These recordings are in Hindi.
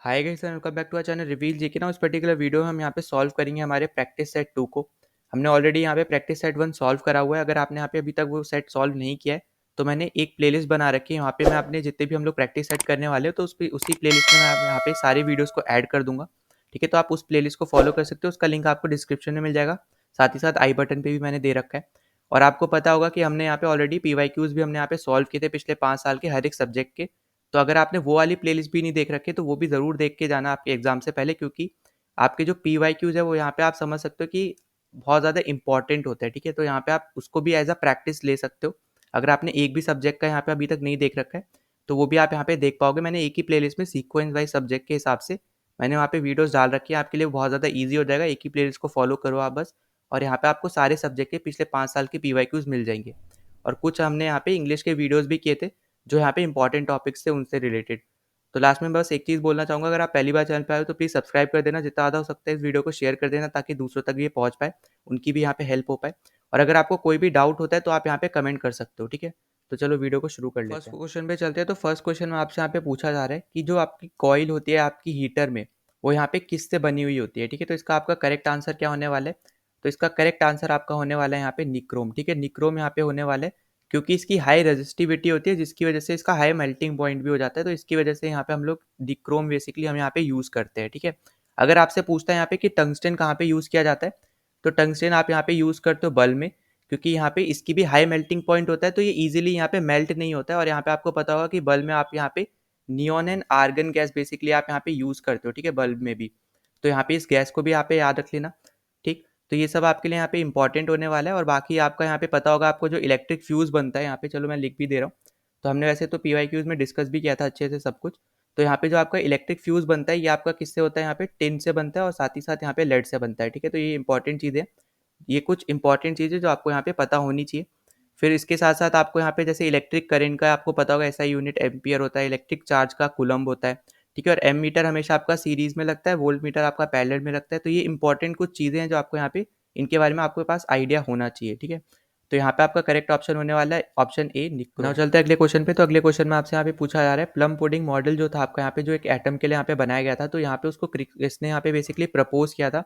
Hi guys and welcome back to our channel reveal G K ना उस पर्टिकुलर वीडियो में हम यहाँ पे सॉल्व करेंगे हमारे प्रैक्टिस सेट 2 को। हमने ऑलरेडी यहाँ पे प्रैक्टिस सेट 1 सॉल्व करा हुआ है। अगर आपने यहाँ पे अभी तक वो सेट सॉल्व नहीं किया है तो मैंने एक प्लेलिस्ट बना रखी है। यहाँ पे मैं अपने जितने भी हम लोग प्रैक्टिस सेट करने वाले हो तो उसी प्लेलिस्ट में मैं यहाँ पे सारे वीडियोस को ऐड कर दूंगा। ठीक है, तो आप उस प्लेलिस्ट को फॉलो कर सकते हो। उसका लिंक आपको डिस्क्रिप्शन में मिल जाएगा, साथ ही साथ आई बटन पे भी मैंने दे रखा है। और आपको पता होगा कि हमने यहाँ पे ऑलरेडी PYQs भी हमने यहाँ पे सॉल्व किए थे पिछले 5 साल के हर एक सब्जेक्ट के। तो अगर आपने वो वाली प्लेलिस्ट भी नहीं देख रखी है तो वो भी ज़रूर देख के जाना आपके एग्ज़ाम से पहले, क्योंकि आपके जो PYQs है वो यहाँ पे आप समझ सकते हो कि बहुत ज़्यादा इंपॉर्टेंट होता है। ठीक है, तो यहाँ पे आप उसको भी एज अ प्रैक्टिस ले सकते हो। अगर आपने एक भी सब्जेक्ट का यहाँ पे अभी तक नहीं देख रखा है तो वो भी आप यहाँ पे देख पाओगे। मैंने एक ही प्लेलिस्ट में सीक्वेंस वाइज सब्जेक्ट के हिसाब से मैंने वहाँ पे वीडियोस डाल रखी है आपके लिए। बहुत ज़्यादा ईजी हो जाएगा, एक ही प्लेलिस्ट को फॉलो करो आप बस, और यहाँ पे आपको सारे सब्जेक्ट के पिछले 5 साल के PYQs मिल जाएंगे। और कुछ हमने यहाँ पे इंग्लिश के वीडियोस भी किए थे जो यहाँ पे इंपॉर्टेंट टॉपिक्स थे उनसे रिलेटेड। तो लास्ट में बस एक चीज़ बोलना चाहूँगा, अगर आप पहली बार चैनल पे आए हो तो प्लीज़ सब्सक्राइब कर देना, जितना ज़्यादा हो सकता है इस वीडियो को शेयर कर देना ताकि दूसरों तक भी ये पहुँच पाए, उनकी भी यहाँ पे हेल्प हो पाए। और अगर आपको कोई भी डाउट होता है तो आप यहाँ पे कमेंट कर सकते हो। ठीक है, तो चलो वीडियो को शुरू कर लेते हैं। फर्स्ट क्वेश्चन पे चलते हैं। तो फर्स्ट क्वेश्चन में आपसे यहाँ पे पूछा जा रहा है कि जो आपकी कॉइल होती है आपकी हीटर में, वो यहाँ पे किससे बनी हुई होती है। ठीक है, तो इसका आपका करेक्ट आंसर क्या होने वाला है? तो इसका करेक्ट आंसर आपका होने वाला है यहाँ पे निक्रोम। ठीक है, निक्रोम यहाँ पे होने वाला है, क्योंकि इसकी हाई रेजिस्टिविटी होती है जिसकी वजह से इसका हाई मेल्टिंग पॉइंट भी हो जाता है। तो इसकी वजह से यहाँ पे हम लोग निक्रोम बेसिकली हम यहाँ पे यूज़ करते हैं। ठीक है, अगर आपसे पूछता है यहाँ पे कि टंगस्टन कहाँ पे यूज़ किया जाता है, तो टंगस्टन आप यहाँ पे यूज़ करते हो बल्ब में, क्योंकि यहाँ पे इसकी भी हाई मेल्टिंग पॉइंट होता है तो ये इजीली यहाँ पे मेल्ट नहीं होता है। और यहाँ पे आपको पता होगा कि बल्ब में आप यहाँ पे neon and argon gas basically आप यहाँ पे यूज़ करते हो। ठीक है, बल्ब में भी, तो यहाँ पे इस गैस को भी यहाँ पे याद रख लेना। ठीक, तो ये सब आपके लिए यहाँ पे इंपॉर्टेंट होने वाला है। और बाकी आपका यहाँ पे पता होगा आपको जो इलेक्ट्रिक फ्यूज़ बनता है यहाँ पे, चलो मैं लिख भी दे रहा हूँ। तो हमने वैसे तो PYQs में डिस्कस भी किया था अच्छे से सब कुछ। तो यहाँ पे जो आपका इलेक्ट्रिक फ्यूज़ बनता है ये आपका किससे होता है? यहाँ पे टिन से बनता है और साथ ही साथ यहाँ पे लेड से बनता है। ठीक है, तो ये इंपॉर्टेंट चीज़ है। ये कुछ इंपॉर्टेंट चीज़ें जो आपको यहाँ पे पता होनी चाहिए। फिर इसके साथ साथ आपको यहाँ पे जैसे इलेक्ट्रिक करंट का आपको पता होगा SI यूनिट एम्पियर होता है, इलेक्ट्रिक चार्ज का कूलम्ब होता है। ठीक है, और एम मीटर हमेशा आपका सीरीज में लगता है, वोल्ट मीटर आपका पैरेलल में लगता है। तो ये इंपॉर्टेंट कुछ चीज़ें हैं जो आपको यहाँ पे इनके बारे में आपके पास आइडिया होना चाहिए। ठीक है, तो यहाँ पे आपका करेक्ट ऑप्शन होने वाला है ऑप्शन ए निक्रोम। नाउ चलते हैं अगले क्वेश्चन पे। तो अगले क्वेश्चन में आपसे यहाँ पे पूछा जा रहा है प्लम पुडिंग मॉडल जो था आपका यहाँ पे जो एक एटम के लिए यहाँ पे बनाया गया था, तो यहाँ पे उसको इसने यहाँ पे बेसिकली प्रपोज किया था।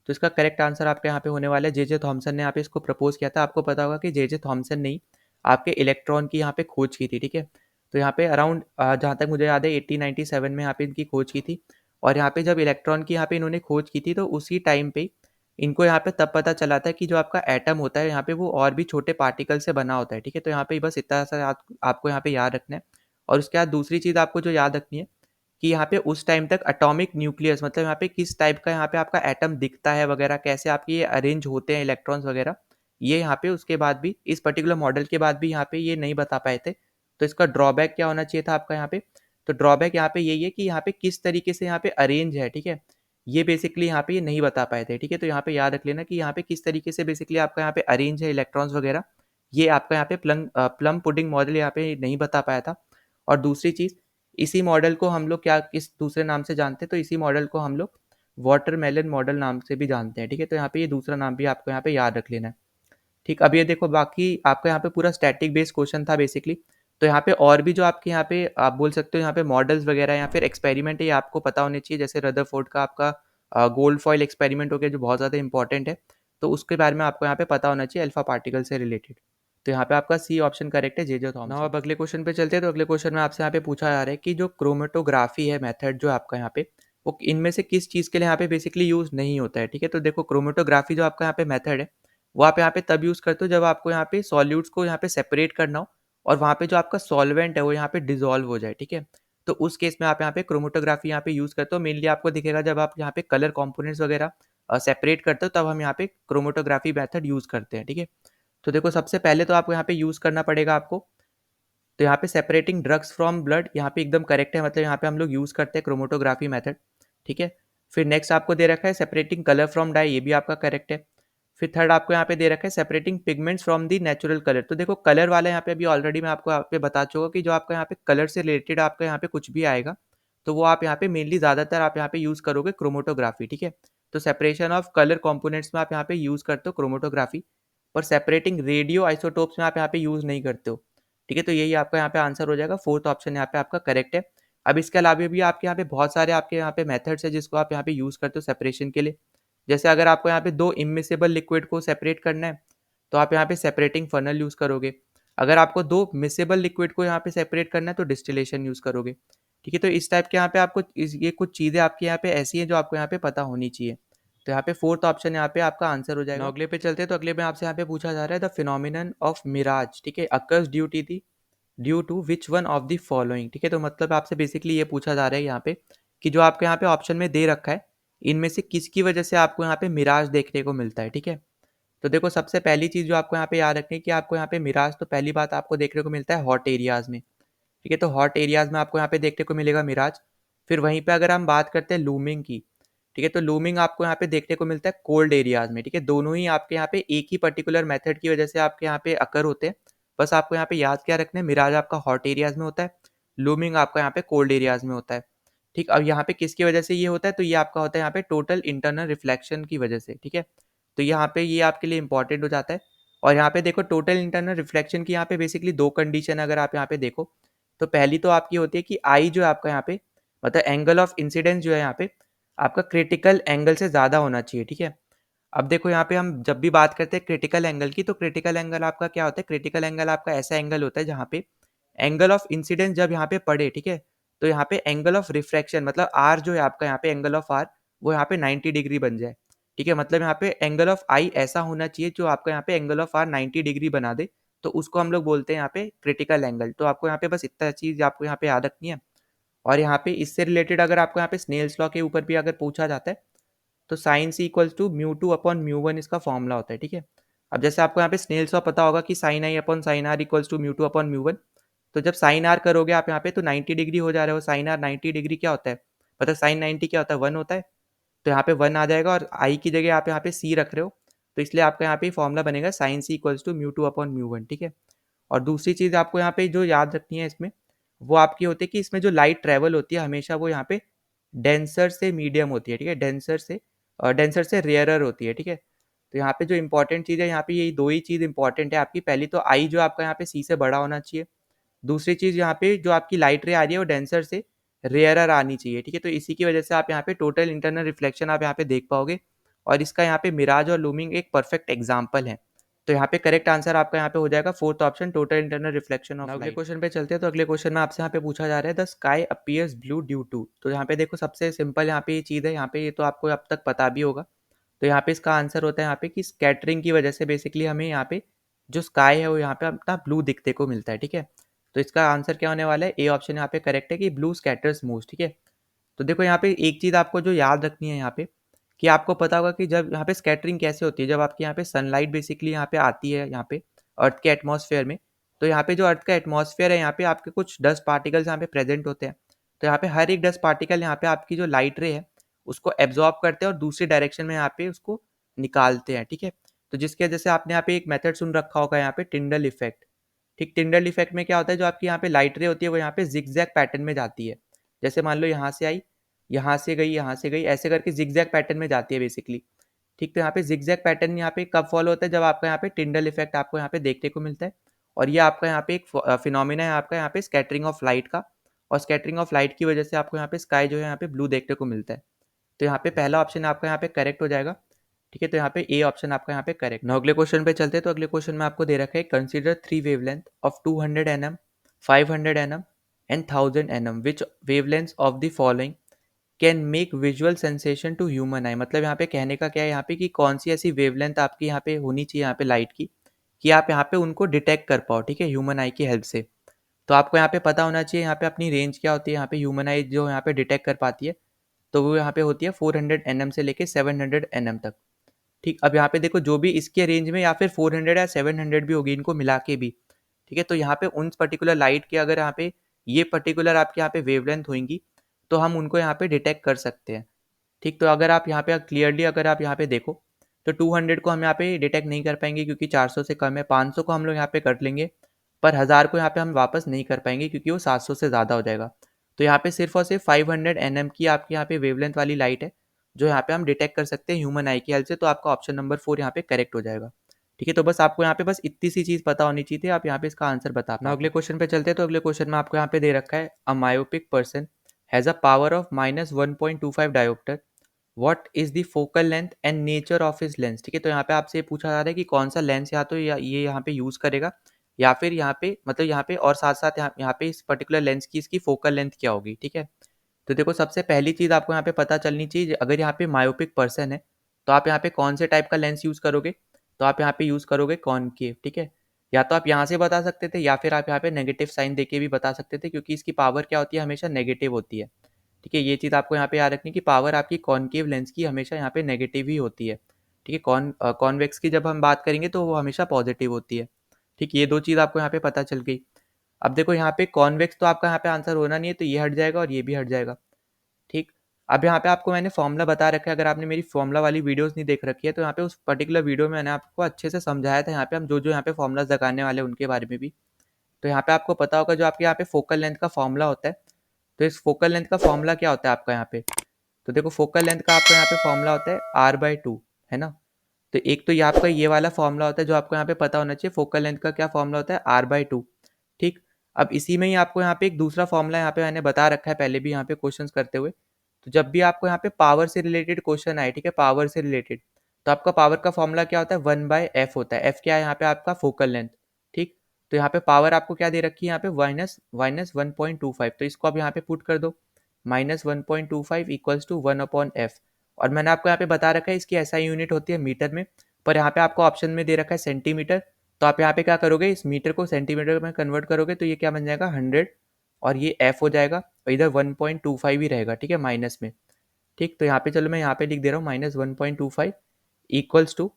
तो इसका करेक्ट आंसर आपके यहाँ पे होने वाला है जे थॉमसन ने यहाँ पे इसको प्रपोज किया था। आपको पता होगा कि जे थॉमसन ने ही आपके इलेक्ट्रॉन की यहाँ पे खोज की थी। ठीक है, तो यहाँ पे अराउंड जहाँ तक मुझे याद है 1897 में यहाँ पे इनकी खोज की थी। और यहाँ पे जब इलेक्ट्रॉन की यहाँ पे इन्होंने खोज की थी तो उसी टाइम पे इनको यहाँ पे तब पता चला था कि जो आपका एटम होता है यहाँ पे वो और भी छोटे पार्टिकल से बना होता है। ठीक है, तो यहाँ पे बस इतना सा आपको यहाँ पे याद रखना है। और उसके बाद दूसरी चीज़ आपको जो याद रखनी है कि यहाँ पे उस टाइम तक एटॉमिक न्यूक्लियस मतलब यहाँ पे किस टाइप का यहाँ पे आपका एटम दिखता है वगैरह, कैसे आपके ये अरेंज होते हैं इलेक्ट्रॉन्स वगैरह, ये यहाँ पे उसके बाद भी इस पर्टिकुलर मॉडल के बाद भी यहाँ पे ये नहीं बता पाए थे। तो इसका ड्रॉबैक क्या होना चाहिए था आपका यहाँ पे? तो ड्रॉबैक यहाँ पे यही है कि यहाँ पे किस तरीके से यहाँ पे अरेंज है। ठीक है, ये बेसिकली यहाँ पे ये नहीं बता पाए थे। ठीक है, तो यहाँ पे याद रख लेना कि यहाँ पे किस तरीके से बेसिकली आपका यहाँ पे अरेंज है इलेक्ट्रॉन्स वगैरह, ये आपका यहाँ पे प्लम पुडिंग मॉडल यहाँ पे नहीं बता पाया था। और दूसरी चीज़, इसी मॉडल को हम लोग क्या किस दूसरे नाम से जानते हैं? तो इसी मॉडल को हम लोग वाटरमेलन मॉडल नाम से भी जानते हैं। ठीक है, तो यहाँ पे ये दूसरा नाम भी आपको यहाँ पे याद रख लेना है। ठीक, अब ये देखो बाकी आपका यहाँ पे पूरा स्टैटिक बेस्ड क्वेश्चन था बेसिकली। तो यहाँ पे और भी जो आपके यहाँ पे आप बोल सकते हो यहाँ पे मॉडल्स वगैरह या फिर एक्सपेरिमेंट है ये आपको पता होने चाहिए। जैसे रदरफोर्ड का आपका गोल्ड फॉइल एक्सपेरिमेंट हो गया जो बहुत ज़्यादा इंपॉर्टेंट है, तो उसके बारे में आपको यहाँ पे पता होना चाहिए अल्फा पार्टिकल से रिलेटेड। तो यहाँ पे आपका सी ऑप्शन करेक्ट है, जे थॉमसन। नाउ अब अगले क्वेश्चन पे चलते हैं। तो अगले क्वेश्चन में आपसे यहाँ पे पूछा जा रहा है कि जो क्रोमेटोग्राफी है मेथड जो आपका यहाँ पे, वो इनमें से किस चीज़ के लिए यहाँ पे बेसिकली यूज़ नहीं होता है। ठीक है, तो देखो क्रोमेटोग्राफी जो आपका यहाँ पे मेथड है वो आप यहाँ पे तब यूज़ करते हो जब आपको यहाँ पे सॉल्यूट्स को यहाँ पे सेपरेट करना हो और वहाँ पे जो आपका सॉल्वेंट है वो यहाँ पे डिजोल्व हो जाए। ठीक है, तो उस केस में आप यहाँ पे क्रोमेटोग्राफी यहाँ पे यूज़ करते हो। मेनली आपको दिखेगा जब आप यहाँ पे कलर कंपोनेंट्स वगैरह सेपरेट करते हो तब हम यहाँ पे क्रोमेटोग्राफी मेथड यूज़ करते हैं। ठीक है, तो देखो सबसे पहले तो आपको यहाँ पे यूज़ करना पड़ेगा आपको, तो यहाँ पे सेपरेटिंग ड्रग्स फ्रॉम ब्लड यहाँ पे एकदम करेक्ट है, मतलब यहाँ पे हम लोग यूज़ करते हैं क्रोमेटोग्राफी मेथड। ठीक है, फिर नेक्स्ट आपको दे रखा है सेपरेटिंग कलर फ्रॉम डाई, ये भी आपका करेक्ट है। फिर थर्ड आपको यहाँ पे दे रखा है separating pigments from the natural colour. तो देखो कलर वाला यहाँ पे अभी ऑलरेडी मैं आपको यहाँ पे बता चुका कि जो आपका यहाँ पे कलर से रिलेटेड आपका यहाँ पे कुछ भी आएगा तो वो आप यहाँ पे मेनली ज़्यादातर आप यहाँ पे यूज़ करोगे क्रोमेटोग्राफी। ठीक है, तो सेपरेशन ऑफ कलर कॉम्पोनेंट्स में आप यहाँ पे यूज़ करते हो क्रोमेटोग्राफी, पर सेपरेटिंग रेडियो आइसोटोप्स में आप यहाँ पे यूज़ नहीं करते हो। ठीक है, तो यही आपका यहाँ पे आंसर हो जाएगा। फोर्थ ऑप्शन यहाँ पे आपका करेक्ट है। अब इसके अलावा भी आपके यहाँ पे बहुत सारे आपके यहाँ पे मेथड्स है जिसको आप यहाँ पे यूज़ करते हो सेपरेशन के लिए। जैसे अगर आपको यहाँ पे 2 इम्मिसिबल लिक्विड को सेपरेट करना है, तो आप यहाँ पे सेपरेटिंग फनल यूज़ करोगे। अगर आपको 2 मिक्सेबल लिक्विड को यहाँ पे सेपरेट करना है तो डिस्टिलेशन यूज़ करोगे। ठीक है, तो इस टाइप के यहाँ पे आपको ये कुछ चीज़ें आपके यहाँ पे ऐसी हैं जो आपको यहाँ पे पता होनी चाहिए। तो यहाँ पे फोर्थ ऑप्शन यहाँ पे आपका आंसर हो जाएगा। अगले पे चलते हैं, तो अगले में आपसे यहाँ पे पूछा जा रहा है द फिनोमिनन ऑफ मिराज। ठीक है, occurs due to which one of the following. ठीक है, तो मतलब आपसे बेसिकली ये पूछा जा रहा है यहाँ पे कि जो आपके यहाँ पे ऑप्शन में दे रखा है, इनमें से किसकी वजह से आपको यहाँ पे मिराज देखने को मिलता है। ठीक है, तो देखो सबसे पहली चीज़ जो आपको यहाँ पे याद रखनी है कि आपको यहाँ पे मिराज तो पहली बात आपको देखने को मिलता है हॉट एरियाज़ में। ठीक है, तो हॉट एरियाज़ में आपको यहाँ पे देखने को मिलेगा मिराज। फिर वहीं पे अगर हम बात करते हैं लूमिंग की, ठीक है, तो लूमिंग आपको यहाँ पे देखने को मिलता है कोल्ड एरियाज़ में। ठीक है, दोनों ही आपके यहाँ पे एक ही पर्टिकुलर मेथड की वजह से आपके यहाँ पे अकर होते हैं। बस आपको यहाँ पे याद क्या रखना है, मिराज आपका हॉट एरियाज़ में होता है, लूमिंग आपका यहाँ पे कोल्ड एरियाज़ में होता है। ठीक, अब यहाँ पे किसकी वजह से ये होता है, तो ये आपका होता है यहाँ पे टोटल इंटरनल रिफ्लेक्शन की वजह से। ठीक है, तो यहाँ पे ये आपके लिए इंपॉर्टेंट हो जाता है। और यहाँ पे देखो टोटल इंटरनल रिफ्लेक्शन की यहाँ पे बेसिकली 2 कंडीशन अगर आप यहाँ पे देखो, तो पहली तो आपकी होती है कि आई जो है आपका यहाँ पे मतलब एंगल ऑफ इंसिडेंस जो है यहाँ पे आपका क्रिटिकल एंगल से ज़्यादा होना चाहिए। ठीक है, अब देखो यहाँ पे हम जब भी बात करते हैं क्रिटिकल एंगल की, तो क्रिटिकल एंगल आपका क्या होता है, क्रिटिकल एंगल आपका ऐसा एंगल होता है जहाँ पे एंगल ऑफ इंसिडेंस जब यहाँ पे पड़े, ठीक है, तो यहाँ पे एंगल ऑफ रिफ्रैक्शन मतलब आर जो है आपका यहाँ पे एंगल ऑफ आर वो यहाँ पे 90 डिग्री बन जाए। ठीक है, मतलब यहाँ पे एंगल ऑफ आई ऐसा होना चाहिए जो आपका यहाँ पे एंगल ऑफ आर 90 डिग्री बना दे, तो उसको हम लोग बोलते हैं यहाँ पे क्रिटिकल एंगल। तो आपको यहाँ पे बस इतना चीज़ आपको यहाँ पे याद रखनी है। और यहाँ पे इससे रिलेटेड अगर आपको यहाँ पे स्नेल्स लॉ के ऊपर भी अगर पूछा जाता है, तो sine C equals to mu two upon mu one इसका फॉर्मूला होता है। ठीक है, अब जैसे आपको यहाँ पे स्नेल्स लॉ पता होगा कि sine i upon sine r equals to mu two upon mu one, तो जब साइन आर करोगे आप यहाँ पे तो 90 डिग्री हो जा रहा है। साइन आर 90 डिग्री क्या होता है, मतलब साइन 90 क्या होता है, 1 होता है। तो यहाँ पे 1 आ जाएगा और आई की जगह आप यहाँ पे सी रख रहे हो, तो इसलिए आपका यहाँ पे फॉर्मूला बनेगा sine C equals to mu two upon mu one. ठीक है, और दूसरी चीज़ आपको यहाँ पे जो याद रखनी है इसमें, वो आपकी होती है कि इसमें जो लाइट ट्रैवल होती है हमेशा वो यहाँ पे डेंसर से मीडियम होती है। ठीक है, डेंसर से रेयरर होती है। ठीक है, तो यहाँ पे जो इंपॉर्टेंट चीज़ है यहाँ पे यही 2 ही चीज़ इंपॉर्टेंट है आपकी। पहली तो आई जो आपका यहाँ पे सी से बड़ा होना चाहिए। दूसरी चीज़ यहाँ पे जो आपकी लाइट रे आ रही है वो डेंसर से रेयरर आनी चाहिए। ठीक है, तो इसी की वजह से आप यहाँ पे टोटल इंटरनल रिफ्लेक्शन आप यहाँ पे देख पाओगे, और इसका यहाँ पे मिराज और लूमिंग एक परफेक्ट एग्जाम्पल है। तो यहाँ पे करेक्ट आंसर आपका यहाँ पे हो जाएगा fourth option, total internal reflection of light. अगले क्वेश्चन पे चलते हैं, तो अगले क्वेश्चन में आपसे यहाँ पे पूछा जा रहा है the sky appears blue due to. तो यहाँ पे देखो सबसे सिंपल यहाँ पे ये चीज़ है, यहाँ पे ये तो आपको अब तक पता भी होगा। तो यहाँ पे इसका आंसर होता है यहाँ पे कि स्कैटरिंग की वजह से बेसिकली हमें यहाँ पे जो स्काई है वो यहाँ पे अपना ब्लू दिखने को मिलता है। ठीक है, तो इसका आंसर क्या होने वाला है, ए ऑप्शन यहाँ पे करेक्ट है कि ब्लू स्कैटर्स मूव्स। ठीक है, तो देखो यहाँ पे एक चीज़ आपको जो याद रखनी है यहाँ पे, कि आपको पता होगा कि जब यहाँ पे स्कैटरिंग कैसे होती है, जब आपके यहाँ पे सनलाइट बेसिकली यहाँ पे आती है यहाँ पे अर्थ के एटमॉस्फेयर में, तो यहाँ पे जो अर्थ का एटमॉस्फेयर है यहाँ पे आपके कुछ डस्ट पार्टिकल्स यहाँ पे प्रेजेंट होते हैं। तो यहाँ पे हर एक डस्ट पार्टिकल यहाँ पे आपकी जो लाइट रे है उसको एब्जॉर्ब करते हैं और दूसरी डायरेक्शन में यहाँ पे उसको निकालते हैं। ठीक है, तो जिसकी वजह से आपने यहाँ पे एक मेथड सुन रखा होगा यहाँ पे टिंडल इफेक्ट। ठीक, टिंडल इफेक्ट में क्या होता है, जो आपकी यहाँ पे लाइट रे होती है वो यहाँ पे जिगजैग पैटर्न में जाती है। जैसे मान लो यहाँ से आई, यहाँ से गई, यहाँ से गई, ऐसे करके जिगजैग पैटर्न में जाती है बेसिकली। ठीक, तो यहाँ पे जिगजैग पैटर्न यहाँ पे कब फॉलो होता है, जब आपका यहाँ पे टिंडल इफेक्ट आपको यहाँ पे देखने को मिलता है। और ये आपका यहाँ पे एक फिनोमिना है आपका यहाँ पे स्कैटरिंग ऑफ लाइट का, और स्कैटरिंग ऑफ लाइट की वजह से आपको यहाँ पे स्काई जो है यहाँ पे ब्लू देखने को मिलता है। तो यहाँ पे पहला ऑप्शन आपका यहाँ पे करेक्ट हो जाएगा। ठीक है, तो यहाँ पे ए ऑप्शन आपका यहाँ पे करेक्ट। ना अगले क्वेश्चन पे चलते हैं, तो अगले क्वेश्चन में आपको दे रखा है consider 3 wavelength of 200 nm, 500 nm and 1000 nm which wavelength of the following can make visual sensation to human eye. मतलब यहाँ पे कहने का क्या है यहाँ पे कि कौन सी ऐसी वेवलेंथ आपकी यहाँ पे होनी चाहिए यहाँ पे लाइट की, कि आप यहाँ पे उनको डिटेक्ट कर पाओ। ठीक है, ह्यूमन आई की हेल्प से। तो आपको यहाँ पे पता होना चाहिए यहाँ पे अपनी रेंज क्या होती है, यहाँ पे ह्यूमन आई जो यहाँ पे डिटेक्ट कर पाती है, तो वो यहाँ पे होती है 400 nm से लेके 700 nm तक। ठीक, अब यहाँ पे देखो जो भी इसके रेंज में या फिर 400 या 700 भी होगी इनको मिला के भी। ठीक है, तो यहाँ पे उन पर्टिकुलर लाइट के अगर यहाँ पे ये पर्टिकुलर आपके यहाँ पे वेवलेंथ होंगी, तो हम उनको यहाँ पे डिटेक्ट कर सकते हैं। ठीक, तो अगर आप यहाँ पे क्लियरली अगर आप यहाँ पे देखो, तो 200 को हम यहाँ पे डिटेक्ट नहीं कर पाएंगे क्योंकि 400 से कम है। 500 को हम लोग यहाँ पे कर लेंगे, पर 1000 को यहाँ पे हम वापस नहीं कर पाएंगे क्योंकि वो 700 से ज़्यादा हो जाएगा। तो यहाँ पे सिर्फ और सिर्फ 500 nm की आपकी यहाँ पे वेवलेंथ वाली लाइट है जो यहाँ पे हम डिटेक्ट कर सकते हैं ह्यूमन आई की हेल्प से। तो आपका ऑप्शन नंबर 4 यहाँ पे करेक्ट हो जाएगा। ठीक है, तो बस आपको यहाँ पे बस इतनी सी चीज़ पता होनी चाहिए थी, आप यहाँ पे इसका आंसर बता पाओ। अगले क्वेश्चन पे चलते हैं, तो अगले क्वेश्चन में आपको यहाँ पे दे रखा है अ myopic person has a power of -1.25 dioptre. What is the focal length and nature of his lens. ठीक है, तो यहाँ पे आपसे ये पूछा जा रहा है कि कौन सा लेंस या तो ये यहाँ पे यूज़ करेगा, या फिर यहाँ पे मतलब यहाँ पे और साथ साथ यहाँ पे इस पर्टिकुलर लेंस की इसकी फोकल लेंथ क्या होगी। ठीक है, तो देखो सबसे पहली चीज़ आपको यहाँ पे पता चलनी चाहिए, अगर यहाँ पे मायोपिक पर्सन है तो आप यहाँ पे कौन से टाइप का लेंस यूज़ करोगे, तो आप यहाँ पे यूज़ करोगे कॉनकेव। ठीक है, या तो आप यहाँ से बता सकते थे, या फिर आप यहाँ पे नेगेटिव साइन देके भी बता सकते थे, क्योंकि इसकी पावर क्या होती है, हमेशा नेगेटिव होती है। ठीक है, ये चीज़ आपको यहाँ पे याद रखनी कि पावर आपकी कॉनकेव लेंस की हमेशा यहाँ पे नेगेटिव ही होती है। ठीक है, कॉन्वेक्स की जब हम बात करेंगे तो वो हमेशा पॉजिटिव होती है। ठीक, ये दो चीज़ आपको यहाँ पे पता चल गई। अब देखो यहाँ पे कॉन्वेक्स तो आपका यहाँ पे आंसर होना नहीं है, तो ये हट जाएगा और ये भी हट जाएगा। ठीक, अब यहाँ पे आपको मैंने फॉर्मूला बता रखा है, अगर आपने मेरी फॉर्मूला वाली वीडियोस नहीं देख रखी है तो यहाँ पे उस पर्टिकुलर वीडियो में मैंने आपको अच्छे से समझाया था, यहाँ पे हम जो जो यहाँ पे फॉर्मूलाज लगाने वाले हैं उनके बारे में भी। तो यहाँ पे आपको पता होगा जो आपके यहाँ पे फोकल लेंथ का फॉर्मूला होता है, तो इस फोकल लेंथ का फॉर्मूला क्या होता है आपका यहाँ पे, तो देखो फोकल लेंथ का आपका यहाँ पे फॉर्मूला होता है r/2, है ना। तो एक तो ये आपका ये वाला फॉर्मूला होता है जो आपको यहाँ पे पता होना चाहिए, फोकल लेंथ का क्या फॉर्मूला होता है, r/2। ठीक, अब इसी में ही आपको यहाँ पे एक दूसरा फॉर्मूला यहाँ पे मैंने बता रखा है पहले भी यहाँ पे क्वेश्चंस करते हुए। तो जब भी आपको यहाँ पे पावर से रिलेटेड क्वेश्चन आए, ठीक है, पावर से रिलेटेड, तो आपका पावर का फॉर्मूला क्या होता है, 1/f होता है। f क्या है यहाँ पे आपका फोकल लेंथ। ठीक, तो यहाँ पे पावर आपको क्या दे रखी है यहाँ पे माइनस माइनस 1.25, तो इसको आप यहाँ पे पुट कर दो, -1.25 इक्वल्स टू 1/f। और मैंने आपको यहाँ पे बता रखा है इसकी एसआई यूनिट होती है मीटर में, पर यहाँ पे आपको ऑप्शन में दे रखा है सेंटीमीटर। तो आप यहाँ पे क्या करोगे, इस मीटर को सेंटीमीटर में कन्वर्ट करोगे तो ये क्या बन जाएगा 100, और ये f हो जाएगा, और इधर 1.25 ही रहेगा। ठीक है, माइनस में। ठीक, तो यहाँ पे चलो मैं यहाँ पे लिख दे रहा हूँ -1.25 इक्वल्स टू,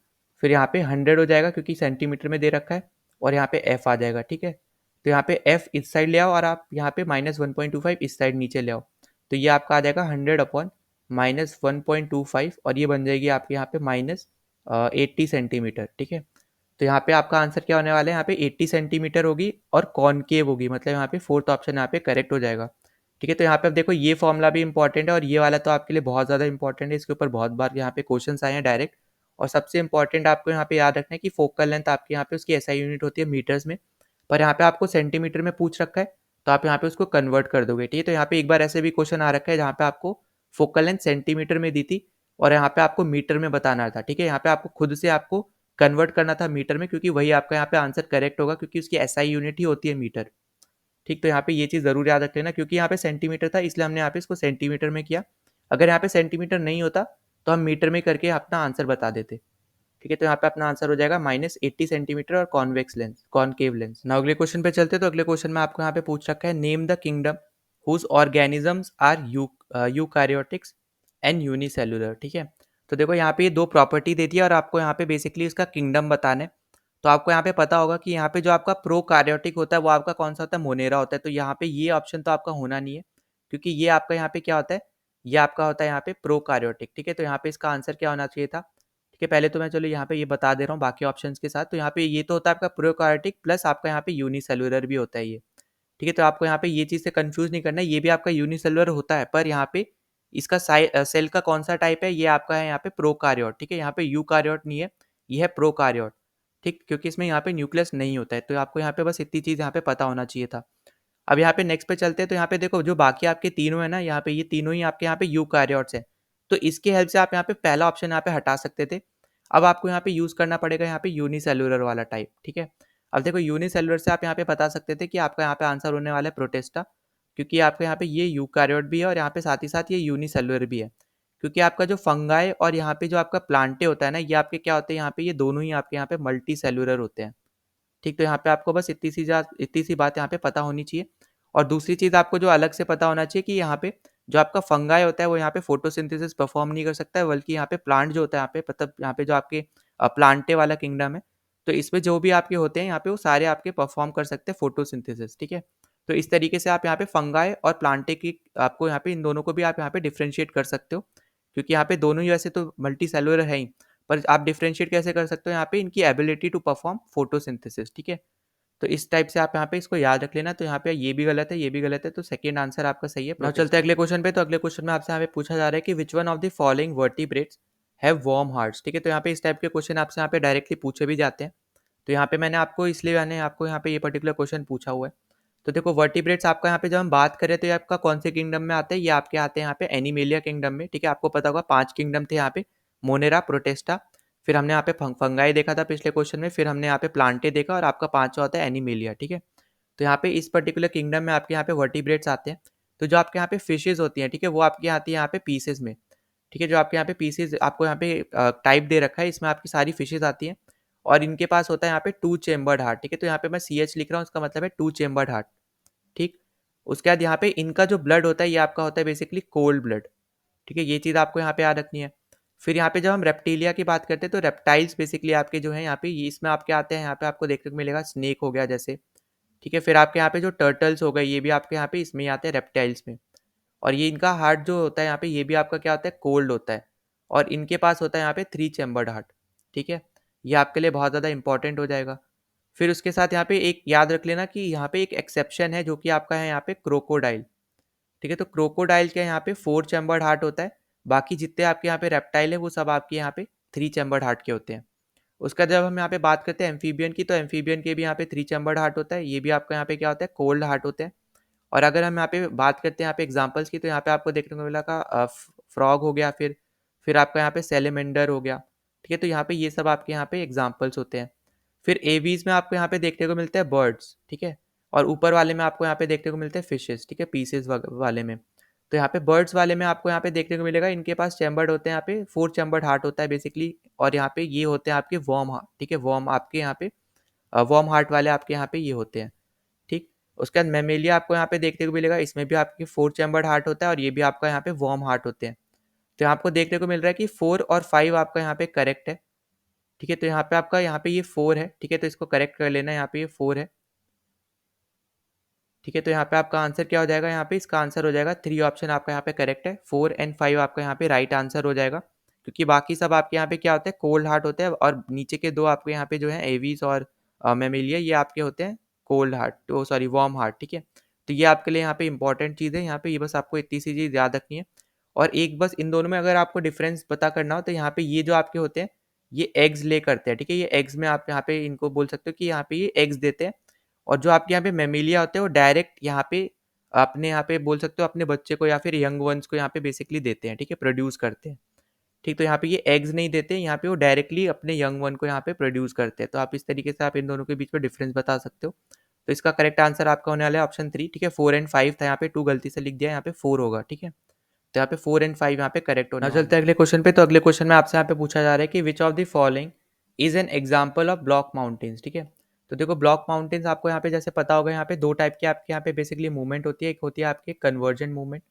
फिर यहाँ पे 100 हो जाएगा क्योंकि सेंटीमीटर में दे रखा है, और यहाँ पे f आ जाएगा। ठीक है, तो यहाँ पे f इस साइड ले आओ और आप यहाँ पे -1.25 इस साइड नीचे ले आओ, तो ये आपका आ जाएगा 100/-1.25, और ये बन जाएगी आपके यहाँ पे -80 सेंटीमीटर। ठीक है, तो यहाँ पे आपका आंसर क्या होने वाला है, यहाँ पे 80 सेंटीमीटर होगी और कॉनकेव होगी, मतलब यहाँ पे फोर्थ ऑप्शन यहाँ पे करेक्ट हो जाएगा। ठीक है, तो यहाँ पे अब देखो ये फॉर्मूला भी इंपॉर्टेंट है और ये वाला तो आपके लिए बहुत ज़्यादा इंपॉर्टेंट है, इसके ऊपर बहुत बार यहाँ पे क्वेश्चंस आए हैं डायरेक्ट। और सबसे इंपॉर्टेंट आपको यहाँ पे याद रखना है कि फोकल लेंथ आपके यहाँ पे उसकी एसआई यूनिट होती है मीटर्स में, पर यहाँ पे आपको सेंटीमीटर में पूछ रखा है, तो आप यहाँ पे उसको कन्वर्ट कर दोगे। ठीक है, तो यहाँ पे एक बार ऐसे भी क्वेश्चन आ रखा है जहाँ पे आपको फोकल लेंथ सेंटीमीटर में दी थी और यहाँ पे आपको मीटर में बताना था। ठीक है, यहाँ पे आपको खुद से आपको कन्वर्ट करना था मीटर में, क्योंकि वही आपका यहाँ पे आंसर करेक्ट होगा, क्योंकि उसकी एसआई यूनिट ही होती है मीटर। ठीक, तो यहाँ पे ये चीज़ ज़रूर याद रख लेना, क्योंकि यहाँ पे सेंटीमीटर था इसलिए हमने यहाँ पे इसको सेंटीमीटर में किया। अगर यहाँ पे सेंटीमीटर नहीं होता तो हम मीटर में करके अपना आंसर बता देते। ठीक है, तो यहाँ पे अपना आंसर हो जाएगा -80 सेंटीमीटर और convex lens, concave lens. Now अगले क्वेश्चन पे चलते, तो अगले क्वेश्चन में आपको यहाँ पे पूछ रखा है, name the kingdom whose organisms are eukaryotics and unicellular. ठीक है, तो देखो यहाँ पे ये दो प्रॉपर्टी देती है और आपको यहाँ पे बेसिकली इसका किंगडम बताना है। तो आपको यहाँ पे पता होगा कि यहाँ पे जो आपका प्रोकार्योटिक होता है वो आपका कौन सा होता है, मोनेरा होता है। तो यहाँ पे ये ऑप्शन तो आपका होना नहीं है, क्योंकि ये आपका यहाँ पे क्या होता है, ये आपका होता है यहाँ पे प्रोकार्योटिक। ठीक है, तो यहाँ पे इसका आंसर क्या होना चाहिए था। ठीक है, पहले तो मैं चलो यहाँ पे ये बता दे रहा हूँ बाकी ऑप्शंस के साथ। तो यहाँ पे ये तो होता है आपका प्रोकार्योटिक प्लस आपका यहाँ पे यूनिसेलुलर भी होता है ये। ठीक है, तो आपको यहाँ पे ये चीज़ से कंफ्यूज नहीं करना है, ये भी आपका यूनिसेलुलर होता है, पर यहाँ पे इसका सेल का कौन सा टाइप है, ये आपका है यहाँ पे प्रोकार्योट। ठीक है, यहाँ पे यूकार्योट नहीं है, ये है प्रोकार्योट। ठीक, क्योंकि इसमें यहाँ पे न्यूक्लियस नहीं होता है, तो आपको यहाँ पे बस इतनी चीज़ यहाँ पे पता होना चाहिए था। अब यहाँ पे नेक्स्ट पे चलते हैं, तो यहाँ पे देखो जो बाकी आपके तीनों है ना, यहाँ पे ये तीनों ही आपके यहाँ पे यूकैरियोट्स हैं, तो इसकी हेल्प से आप यहाँ पे पहला ऑप्शन यहाँ पे हटा सकते थे। अब आपको यहाँ पे यूज़ करना पड़ेगा यहाँ पे यूनिसेलुलर वाला टाइप। ठीक है, अब देखो यूनिसेलुलर से आप यहाँ पे बता सकते थे कि आपका यहाँ पे आंसर होने वाला है प्रोटेस्टा, क्योंकि आपके यहाँ पे ये यूकैरियोट भी है और यहाँ पे साथ ही साथ ये यूनिसेलुलर भी है, क्योंकि आपका जो फंगाई और यहाँ पे जो आपका प्लांटे होता है ना, ये आपके क्या होते हैं, यहाँ पे ये दोनों ही आपके यहाँ पे मल्टी सेलुलर होते हैं। ठीक, तो यहाँ पे आपको बस इतनी सी बात यहाँ पे पता होनी चाहिए। और दूसरी चीज़ आपको जो अलग से पता होना चाहिए कि यहाँ पे जो आपका फंगाई होता है वो यहाँ पे फोटोसिंथेसिस परफॉर्म नहीं कर सकता है, बल्कि यहाँ पे प्लांट जो होता है यहाँ पे, मतलब यहाँ पे जो आपके प्लांटे वाला किंगडम है, तो इसमें जो भी आपके होते हैं यहाँ पे वो सारे आपके परफॉर्म कर सकते हैं फोटोसिंथेसिस। ठीक है, तो इस तरीके से आप यहाँ पे फंगाई और प्लांटे की आपको यहाँ पे इन दोनों को भी आप यहाँ पे डिफ्रेंशिएट कर सकते हो, क्योंकि यहाँ पे दोनों ही वैसे तो मल्टी सेलुलर है ही, पर आप डिफ्रेंशिएट कैसे कर सकते हो यहाँ पे, इनकी एबिलिटी टू परफॉर्म फोटोसिंथेसिस। ठीक है, तो इस टाइप से आप यहाँ पे इसको याद रख लेना। तो यहाँ पे ये भी गलत है, ये भी गलत है, तो सेकंड आंसर आपका सही है। नाउ चलते हैं अगले क्वेश्चन पे। तो अगले क्वेश्चन में आपसे यहाँ पे पूछा जा रहा है कि विच one of the following vertebrates have warm hearts. ठीक है, तो यहाँ पे इस टाइप के क्वेश्चन आपसे यहाँ पे डायरेक्टली पूछे भी जाते हैं, तो यहाँ पे मैंने आपको इसलिए मैंने आपको यहाँ पे ये पर्टिकुलर क्वेश्चन पूछा हुआ है। तो देखो वर्टिब्रेट्स आपका यहाँ पे जब हम बात करें तो ये आपका कौन से किंगडम में आते हैं, ये आपके आते हैं यहाँ पे एनिमेलिया किंगडम में, ठीक है। आपको पता होगा 5 किंगडम थे यहाँ पे, मोनेरा, प्रोटेस्टा, फिर हमने यहाँ पे फंगाई देखा था पिछले क्वेश्चन में, फिर हमने यहाँ पे प्लांटे देखा और आपका 5वां होता है एनिमेलिया, ठीक है। तो यहाँ पे इस पर्टिकुलर किंगडम में आपके यहाँ पे वर्टिब्रेट्स आते हैं। तो जो आपके यहाँ पे फिशेज होती हैं, ठीक है, वो आपके आती है यहाँ पे पीसेज में, ठीक है। जो आपके यहाँ पे पीसेज आपको यहाँ पे टाइप दे रखा है, इसमें आपकी सारी फिशेज आती हैं और इनके पास होता है यहाँ पे 2 चेम्बर्ड हार्ट, ठीक है। तो यहाँ पे मैं CH लिख रहा हूँ, इसका मतलब है 2 चेम्बर्ड हार्ट, ठीक। उसके बाद यहाँ पे इनका जो ब्लड होता है ये आपका होता है बेसिकली कोल्ड ब्लड, ठीक है। ये चीज़ आपको यहाँ पे याद रखनी है। फिर यहाँ पे जब हम रेप्टिलिया की बात करते हैं तो रेप्टाइल्स बेसिकली आपके जो है यहाँ पे ये इसमें आपके आते हैं, यहाँ पे आपको देखने को मिलेगा स्नेक हो गया जैसे, ठीक है। फिर आपके यहाँ पे जो टर्टल्स हो गए ये भी आपके यहाँ पे इसमें ही आते हैं रेप्टाइल्स में। और ये इनका हार्ट जो होता है यहाँ पे ये भी आपका क्या होता है, कोल्ड होता है। और इनके पास होता है यहाँ पे 3 चैम्बर्ड हार्ट, ठीक है। ये आपके लिए बहुत ज़्यादा इंपॉर्टेंट हो जाएगा। फिर उसके साथ यहाँ पे एक याद रख लेना कि यहाँ पे एक एक्सेप्शन है जो कि आपका है यहाँ पे क्रोकोडाइल, ठीक है। तो क्रोकोडाइल के यहाँ पे 4 चैम्बर्ड हार्ट होता है, बाकी जितने आपके यहाँ पे रेप्टाइल है वो सब आपके यहाँ पे 3 चैम्बर्ड हार्ट के होते हैं। उसका जब हम यहाँ पे बात करते हैं एम्फीबियन की, तो एम्फीबियन के भी यहाँ पे 3 चैम्बर्ड हार्ट होता है, ये भी आपका यहाँ पे क्या होता है, कोल्ड हार्ट होते हैं। और अगर हम यहाँ पे बात करते हैं यहाँ पे एग्जांपल्स की, तो यहाँ पे आपको देखने को मिला का फ्रॉग हो गया, फिर आपका यहाँ पे सेलेमेंडर हो गया, ठीक है। तो यहाँ पे ये सब आपके यहाँ पे एग्जांपल्स होते हैं। फिर एवीज में आपको यहाँ पे देखने को मिलते हैं बर्ड्स, ठीक है। और ऊपर वाले में आपको यहाँ पे देखने को मिलते हैं फिशेस, ठीक है, पीसेस वाले में। तो यहाँ पे बर्ड्स वाले में आपको यहाँ पे देखने को मिलेगा इनके पास चैम्बर्ड होते हैं, यहाँ पे 4 चैम्बर्ड हार्ट होता है बेसिकली। और यहाँ पे ये होते हैं आपके वॉर्म हार्ट, ठीक है, वॉर्म आपके यहाँ पे वॉर्म हार्ट वाले आपके यहाँ पे ये होते हैं, ठीक। उसके बाद मेमेलिया आपको यहाँ पे देखने को मिलेगा, इसमें भी आपके 4 चैम्बर्ड हार्ट होता है और ये भी आपका यहाँ पे वॉर्म हार्ट होते हैं। तो यहाँ आपको देखने को मिल रहा है कि 4 और 5 आपका यहाँ पे करेक्ट है, ठीक है। तो यहाँ पे आपका यहाँ पे ये 4 है, ठीक है। तो इसको करेक्ट कर लेना, यहाँ पे ये 4 है, ठीक है। तो यहाँ पे आपका आंसर क्या हो जाएगा, यहाँ पे इसका आंसर हो जाएगा 3 ऑप्शन आपका यहाँ पे करेक्ट है, 4 एंड 5 आपका यहाँ पे राइट आंसर हो जाएगा। क्योंकि बाकी सब आपके यहाँ पे क्या होता है, कोल्ड हार्ट होते हैं और नीचे के 2 आपके यहाँ पे जो है एवीज और मेमेलिया ये आपके होते हैं कोल्ड हार्ट, तो सॉरी वार्म हार्ट, ठीक है। तो ये आपके लिए यहाँ पे इंपॉर्टेंट चीज़ है, यहाँ पे ये बस आपको इतनी सी चीज़ याद रखनी है। और एक बस इन दोनों में अगर आपको डिफरेंस पता करना हो तो यहाँ पे ये जो आपके होते हैं ये एग्स ले करते हैं, ठीक है। ये एग्स में आप यहाँ पे इनको बोल सकते हो कि यहाँ पे ये एग्स देते हैं। और जो आपके यहाँ पे मेमेलिया होते हैं वो डायरेक्ट यहाँ पे अपने यहाँ पे बोल सकते हो अपने बच्चे को या फिर यंग वंस को यहाँ पे बेसिकली देते हैं, ठीक है, प्रोड्यूस करते हैं, ठीक। तो यहाँ पे ये एग्स नहीं देते, यहाँ पे वो डायरेक्टली अपने यंग वन को यहाँ पे प्रोड्यूस करते हैं। तो आप इस तरीके से आप इन दोनों के बीच में डिफरेंस बता सकते हो। तो इसका करेक्ट आंसर आपका होने वाला है ऑप्शन 3, ठीक है। 4 एंड 5 था, यहाँ पे 2 गलती से लिख दिया, यहाँ पे 4 होगा, ठीक है। तो यहाँ पे 4 एंड 5 यहाँ पे करेक्ट होने वाला है। चलते हैं अगले क्वेश्चन पे। तो अगले क्वेश्चन में आपसे यहाँ पे पूछा जा रहा है कि which of the following is an example of block mountains, ठीक है। तो देखो ब्लॉक माउंटेन्स आपको यहाँ पे जैसे पता होगा, यहाँ पे 2 टाइप की आपके यहाँ पे बेसिकली मूवमेंट होती है। एक होती है आपकी कन्वर्जन मूवमेंट,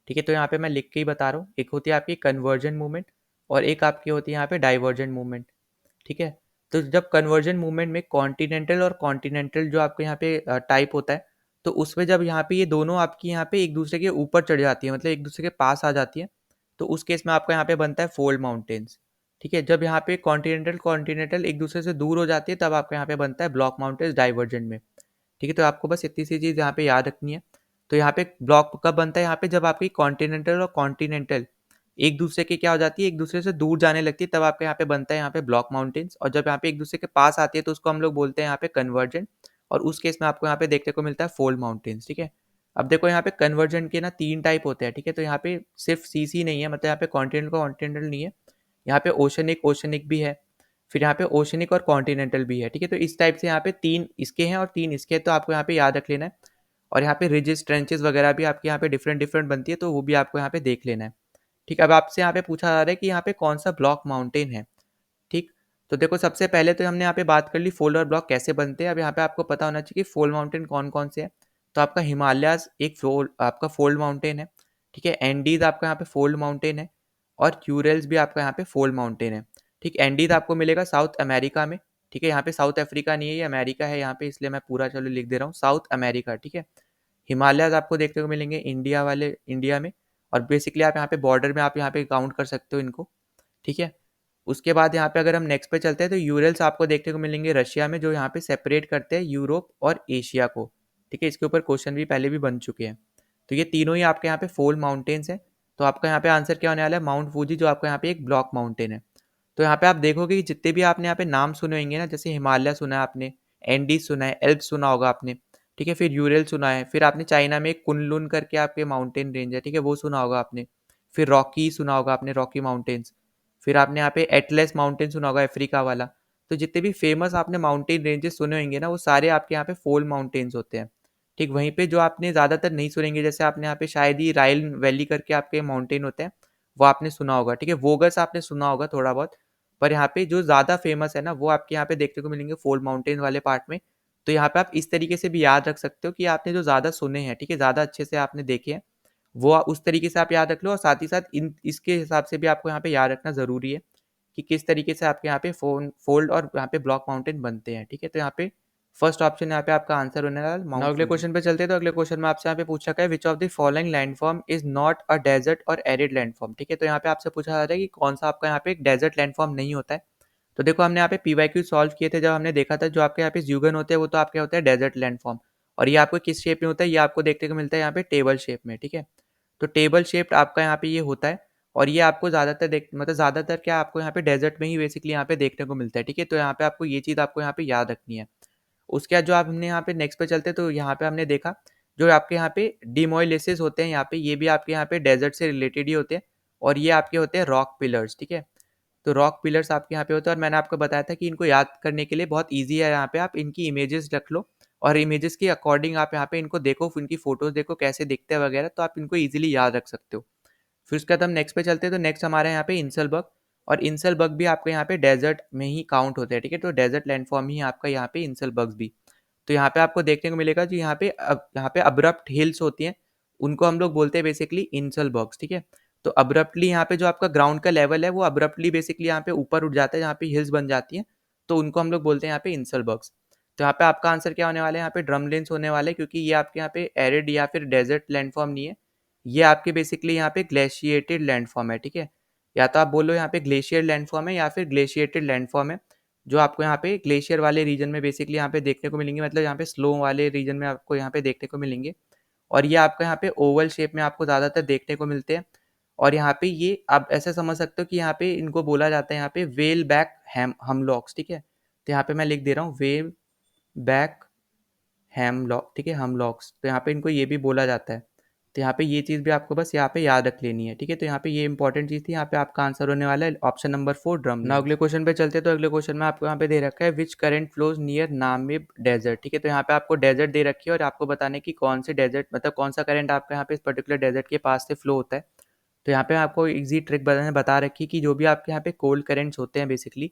ठीक है। तो यहाँ पे मैं लिख के ही बता रहा हूँ, एक होती है आपकी कन्वर्जन मूवमेंट और एक आपकी होती है यहाँ पे डाइवर्जन मूवमेंट, ठीक है। तो जब कन्वर्जन मूवमेंट में कॉन्टिनेंटल और कॉन्टिनेंटल जो आपके यहाँ पे टाइप होता है, तो उसमें जब यहाँ पे ये दोनों आपकी यहाँ पे एक दूसरे के ऊपर चढ़ जाती है, मतलब एक दूसरे के पास आ जाती है, तो उस केस में आपका यहाँ पे बनता है फोल्ड माउंटेन्स, ठीक है। जब यहाँ पे कॉन्टिनेंटल कॉन्टिनेंटल एक दूसरे से दूर हो जाती है तब आपका यहाँ पे बनता है ब्लॉक माउंटेन्स डाइवर्जेंट में, ठीक है। तो आपको बस इतनी सी चीज़ यहाँ पे याद रखनी है। तो यहाँ पे ब्लॉक कब बनता है, यहाँ पे जब आपकी कॉन्टिनेंटल और कॉन्टिनेंटल एक दूसरे के क्या हो जाती है, एक दूसरे से दूर जाने लगती है, तब आपके यहाँ पे बनता है यहाँ पे ब्लॉक माउंटेन्स। और जब यहाँ पे एक दूसरे के पास आती है तो उसको हम लोग बोलते हैं यहाँ पे कन्वर्जेंट, और उस केस में आपको यहाँ पे देखने को मिलता है फोल्ड माउंटेन्स, ठीक है। अब देखो यहाँ पे कन्वर्जेंट के ना 3 टाइप होते हैं, ठीक है। तो यहाँ पे सिर्फ सीसी नहीं है, मतलब यहाँ पे कॉन्टिनेंटल का कॉन्टिनेंटल नहीं है, यहाँ पे ओशनिक ओशनिक भी है, फिर यहाँ पे ओशनिक और कॉन्टिनेंटल भी है, ठीक है। तो इस टाइप से यहाँ पे 3 इसके हैं और 3 इसके हैं, तो आपको यहाँ पे याद रख लेना है। और यहाँ पे रिजिस ट्रेंचेस वगैरह भी आपके यहाँ पे डिफरेंट डिफरेंट बनती है, तो वो भी आपको यहाँ पे देख लेना है, ठीक है। अब आपसे यहाँ पे पूछा जा रहा है कि यहाँ पे कौन सा ब्लॉक माउंटेन है, ठीक। तो देखो सबसे पहले तो हमने यहाँ पे बात कर ली फोल्ड और ब्लॉक कैसे बनते हैं। अब यहाँ पे आपको पता होना चाहिए कि फोल्ड माउंटेन कौन कौन से हैं। तो आपका हिमालयाज एक आपका फोल्ड माउंटेन है, ठीक है। एंडीज आपका यहाँ पे फोल्ड माउंटेन है और यूरल्स भी आपका यहाँ पे फोल्ड माउंटेन है, ठीक। एंडीज आपको मिलेगा साउथ अमेरिका में, ठीक है। यहाँ पे साउथ अफ्रीका नहीं है, ये अमेरिका है यहाँ पे, इसलिए मैं पूरा चलो लिख दे रहा हूँ साउथ अमेरिका, ठीक है। हिमालयाज आपको देखने को मिलेंगे इंडिया वाले इंडिया में, और बेसिकली आप यहाँ पे बॉर्डर में आप यहाँ पे काउंट कर सकते हो इनको, ठीक है। उसके बाद यहाँ पे अगर हम नेक्स्ट पे चलते हैं तो यूरल्स आपको देखने को मिलेंगे रशिया में, जो यहाँ पे सेपरेट करते हैं यूरोप और एशिया को, ठीक है। इसके ऊपर क्वेश्चन भी पहले भी बन चुके हैं। तो ये तीनों ही आपके यहाँ पे फोल्ड माउंटेन्स हैं। तो आपका यहाँ पे आंसर क्या होने वाला है, माउंट फूजी, जो आपका यहाँ पे एक ब्लॉक माउंटेन है। तो यहाँ पे आप देखोगे कि जितने भी आपने यहाँ पे नाम सुने होंगे ना, जैसे हिमालय सुना है आपने, एंडीज सुना है, एल्प सुना होगा आपने, ठीक है, फिर यूरेल सुना है, फिर आपने चाइना में कुनलुन करके आपके माउंटेन रेंज है, ठीक है, वो सुना होगा आपने। फिर रॉकी सुना होगा आपने, रॉकी माउंटेन्स। फिर आपने यहाँ पे एटलस माउंटेन सुना होगा, अफ्रीका वाला। तो जितने भी फेमस आपने माउंटेन रेंजेस सुने होंगे ना, वो सारे आपके यहाँ पे फोल्ड माउंटेन्स होते हैं। ठीक, वहीं पे जो आपने ज़्यादातर नहीं सुनेंगे, जैसे आपने यहाँ पे शायद ही राइल वैली करके आपके माउंटेन होते हैं, वो आपने सुना होगा। ठीक है, वोगस आपने सुना होगा थोड़ा बहुत, पर यहाँ पे जो ज़्यादा फेमस है ना, वो आपके यहाँ पे देखने को मिलेंगे फोल्ड माउंटेन वाले पार्ट में। तो यहाँ पे आप इस तरीके से भी याद रख सकते हो कि आपने जो ज़्यादा सुने हैं, ठीक है, ज़्यादा अच्छे से आपने देखे हैं, वो उस तरीके से आप याद रख लो। और साथ ही साथ इन इसके हिसाब से भी आपको यहाँ पे याद रखना ज़रूरी है कि किस तरीके से आपके यहाँ पे फोल्ड और यहाँ पे ब्लॉक माउंटेन बनते हैं। ठीक है, तो यहाँ पे फर्स्ट ऑप्शन यहाँ पे आपका आंसर होने वाला माउंट। अगले क्वेश्चन पे चलते हैं। तो अगले क्वेश्चन में आपसे यहाँ पे पूछा गया which of the following landform is not a desert और एरिड लैंडफॉर्म। ठीक है, तो यहाँ पे आपसे पूछा जा रहा है कि कौन सा आपका यहाँ पे एक डेजर्ट लैंडफॉर्म नहीं होता है। तो देखो, हमने यहाँ पे पीवाईक्यू सॉल्व किए थे, जब हमने देखा था जो आपके यहाँ पे ज़्यूगन होते हैं वो तो आपके होते हैं डेजर्ट लैंडफॉर्म। और ये आपको किस शेप में होता है, ये आपको देखने को मिलता है यहाँ पे टेबल शेप में। ठीक है, तो टेबल शेप्ड आपका यहाँ पे ये होता है। और ये आपको ज़्यादातर मतलब ज़्यादातर क्या आपको यहाँ पे डेजर्ट में ही बेसिकली यहाँ पे देखने को मिलता है। ठीक है, तो यहाँ पे आपको ये चीज़ आपको यहाँ पे याद रखनी है। उसके बाद जो आप हमने यहाँ पे नेक्स्ट पे चलते, तो यहाँ पे हमने देखा जो आपके यहाँ पे डिमोइलिसिस होते हैं, यहाँ पे ये भी आपके यहाँ पे डेजर्ट से रिलेटेड ही होते हैं। और ये आपके होते हैं रॉक पिलर्स। ठीक है, तो रॉक पिलर्स आपके यहाँ पे होते हैं। और मैंने आपको बताया था कि इनको याद करने के लिए बहुत ईजी है, यहाँ पे आप इनकी इमेजेस रख लो और इमेजेस के अकॉर्डिंग आप यहाँ पे इनको देखो, इनकी फोटोज देखो कैसे दिखते हैं वगैरह, तो आप इनको ईजिली याद रख सकते हो। फिर उसके बाद हम नेक्स्ट पे चलते हैं। तो नेक्स्ट हमारे यहाँ पे इंसलबर्ग। और इंसलबर्ग भी आपके यहाँ पे डेजर्ट में ही काउंट होते हैं। ठीक है, तो डेजर्ट लैंडफॉर्म ही आपका यहाँ पे इंसलबर्ग भी। तो यहाँ पे आपको देखने को मिलेगा जो यहाँ पे अब्रप्ट हिल्स होती हैं, उनको हम लोग बोलते हैं बेसिकली इंसलबर्ग्स। ठीक है, तो अब्रप्टली यहाँ पे जो आपका ग्राउंड का लेवल है वो अब्रप्टली बेसिकली यहाँ पे ऊपर उठ जाता है, यहाँ पे हिल्स बन जाती हैं, तो उनको हम लोग बोलते हैं यहाँ पे इंसलबर्ग्स। तो यहाँ पे आपका आंसर क्या होने वाला है, यहाँ पे ड्रमलिन्स होने वाले, क्योंकि ये आपके यहाँ पे एरिड या फिर डेजर्ट लैंडफॉर्म नहीं है, ये आपके बेसिकली यहाँ पे ग्लेशिएटेड लैंडफॉर्म है। ठीक है, या तो आप बोलो यहाँ पे ग्लेशियर लैंडफॉर्म है या फिर ग्लेशिएटेड लैंडफॉर्म है, जो आपको यहाँ पे ग्लेशियर वाले रीजन में बेसिकली यहाँ पे देखने को मिलेंगे, मतलब यहाँ पे स्लो वाले रीजन में आपको यहाँ पे देखने को मिलेंगे। और ये आपका यहाँ पे ओवल शेप में आपको ज़्यादातर देखने को मिलते हैं। और यहाँ पे ये आप ऐसे समझ सकते हो कि यहाँ पे इनको बोला जाता है यहाँ पे वेल बैक हमलॉक्स। ठीक है, तो यहाँ पे मैं लिख दे रहा हूँ वेल बैक हैमलॉक। ठीक है, हमलॉक्स, तो यहाँ पे इनको ये भी बोला जाता है। तो यहाँ पे ये चीज़ भी आपको बस यहाँ पे याद रख लेनी है। ठीक है, तो यहाँ पे ये इंपॉर्टेंट चीज़ थी। यहाँ पे आपका आंसर होने वाला है ऑप्शन नंबर 4 ड्रम। ना अगले क्वेश्चन पे चलते हैं। तो अगले क्वेश्चन में आपको यहाँ पे दे रखा है which current flows near Namib desert. ठीक है, तो यहाँ पे आपको डेजर्ट दे रखी है और आपको बताने की कौन से डेजर्ट, मतलब कौन सा करंट आपका यहाँ पे इस पर्टिकुलर डेजर्ट के पास से फ्लो होता है। तो यहाँ पे आपको इजी ट्रिक बता रखी कि जो भी आपके यहाँ पे कोल्ड करेंट्स होते हैं बेसिकली,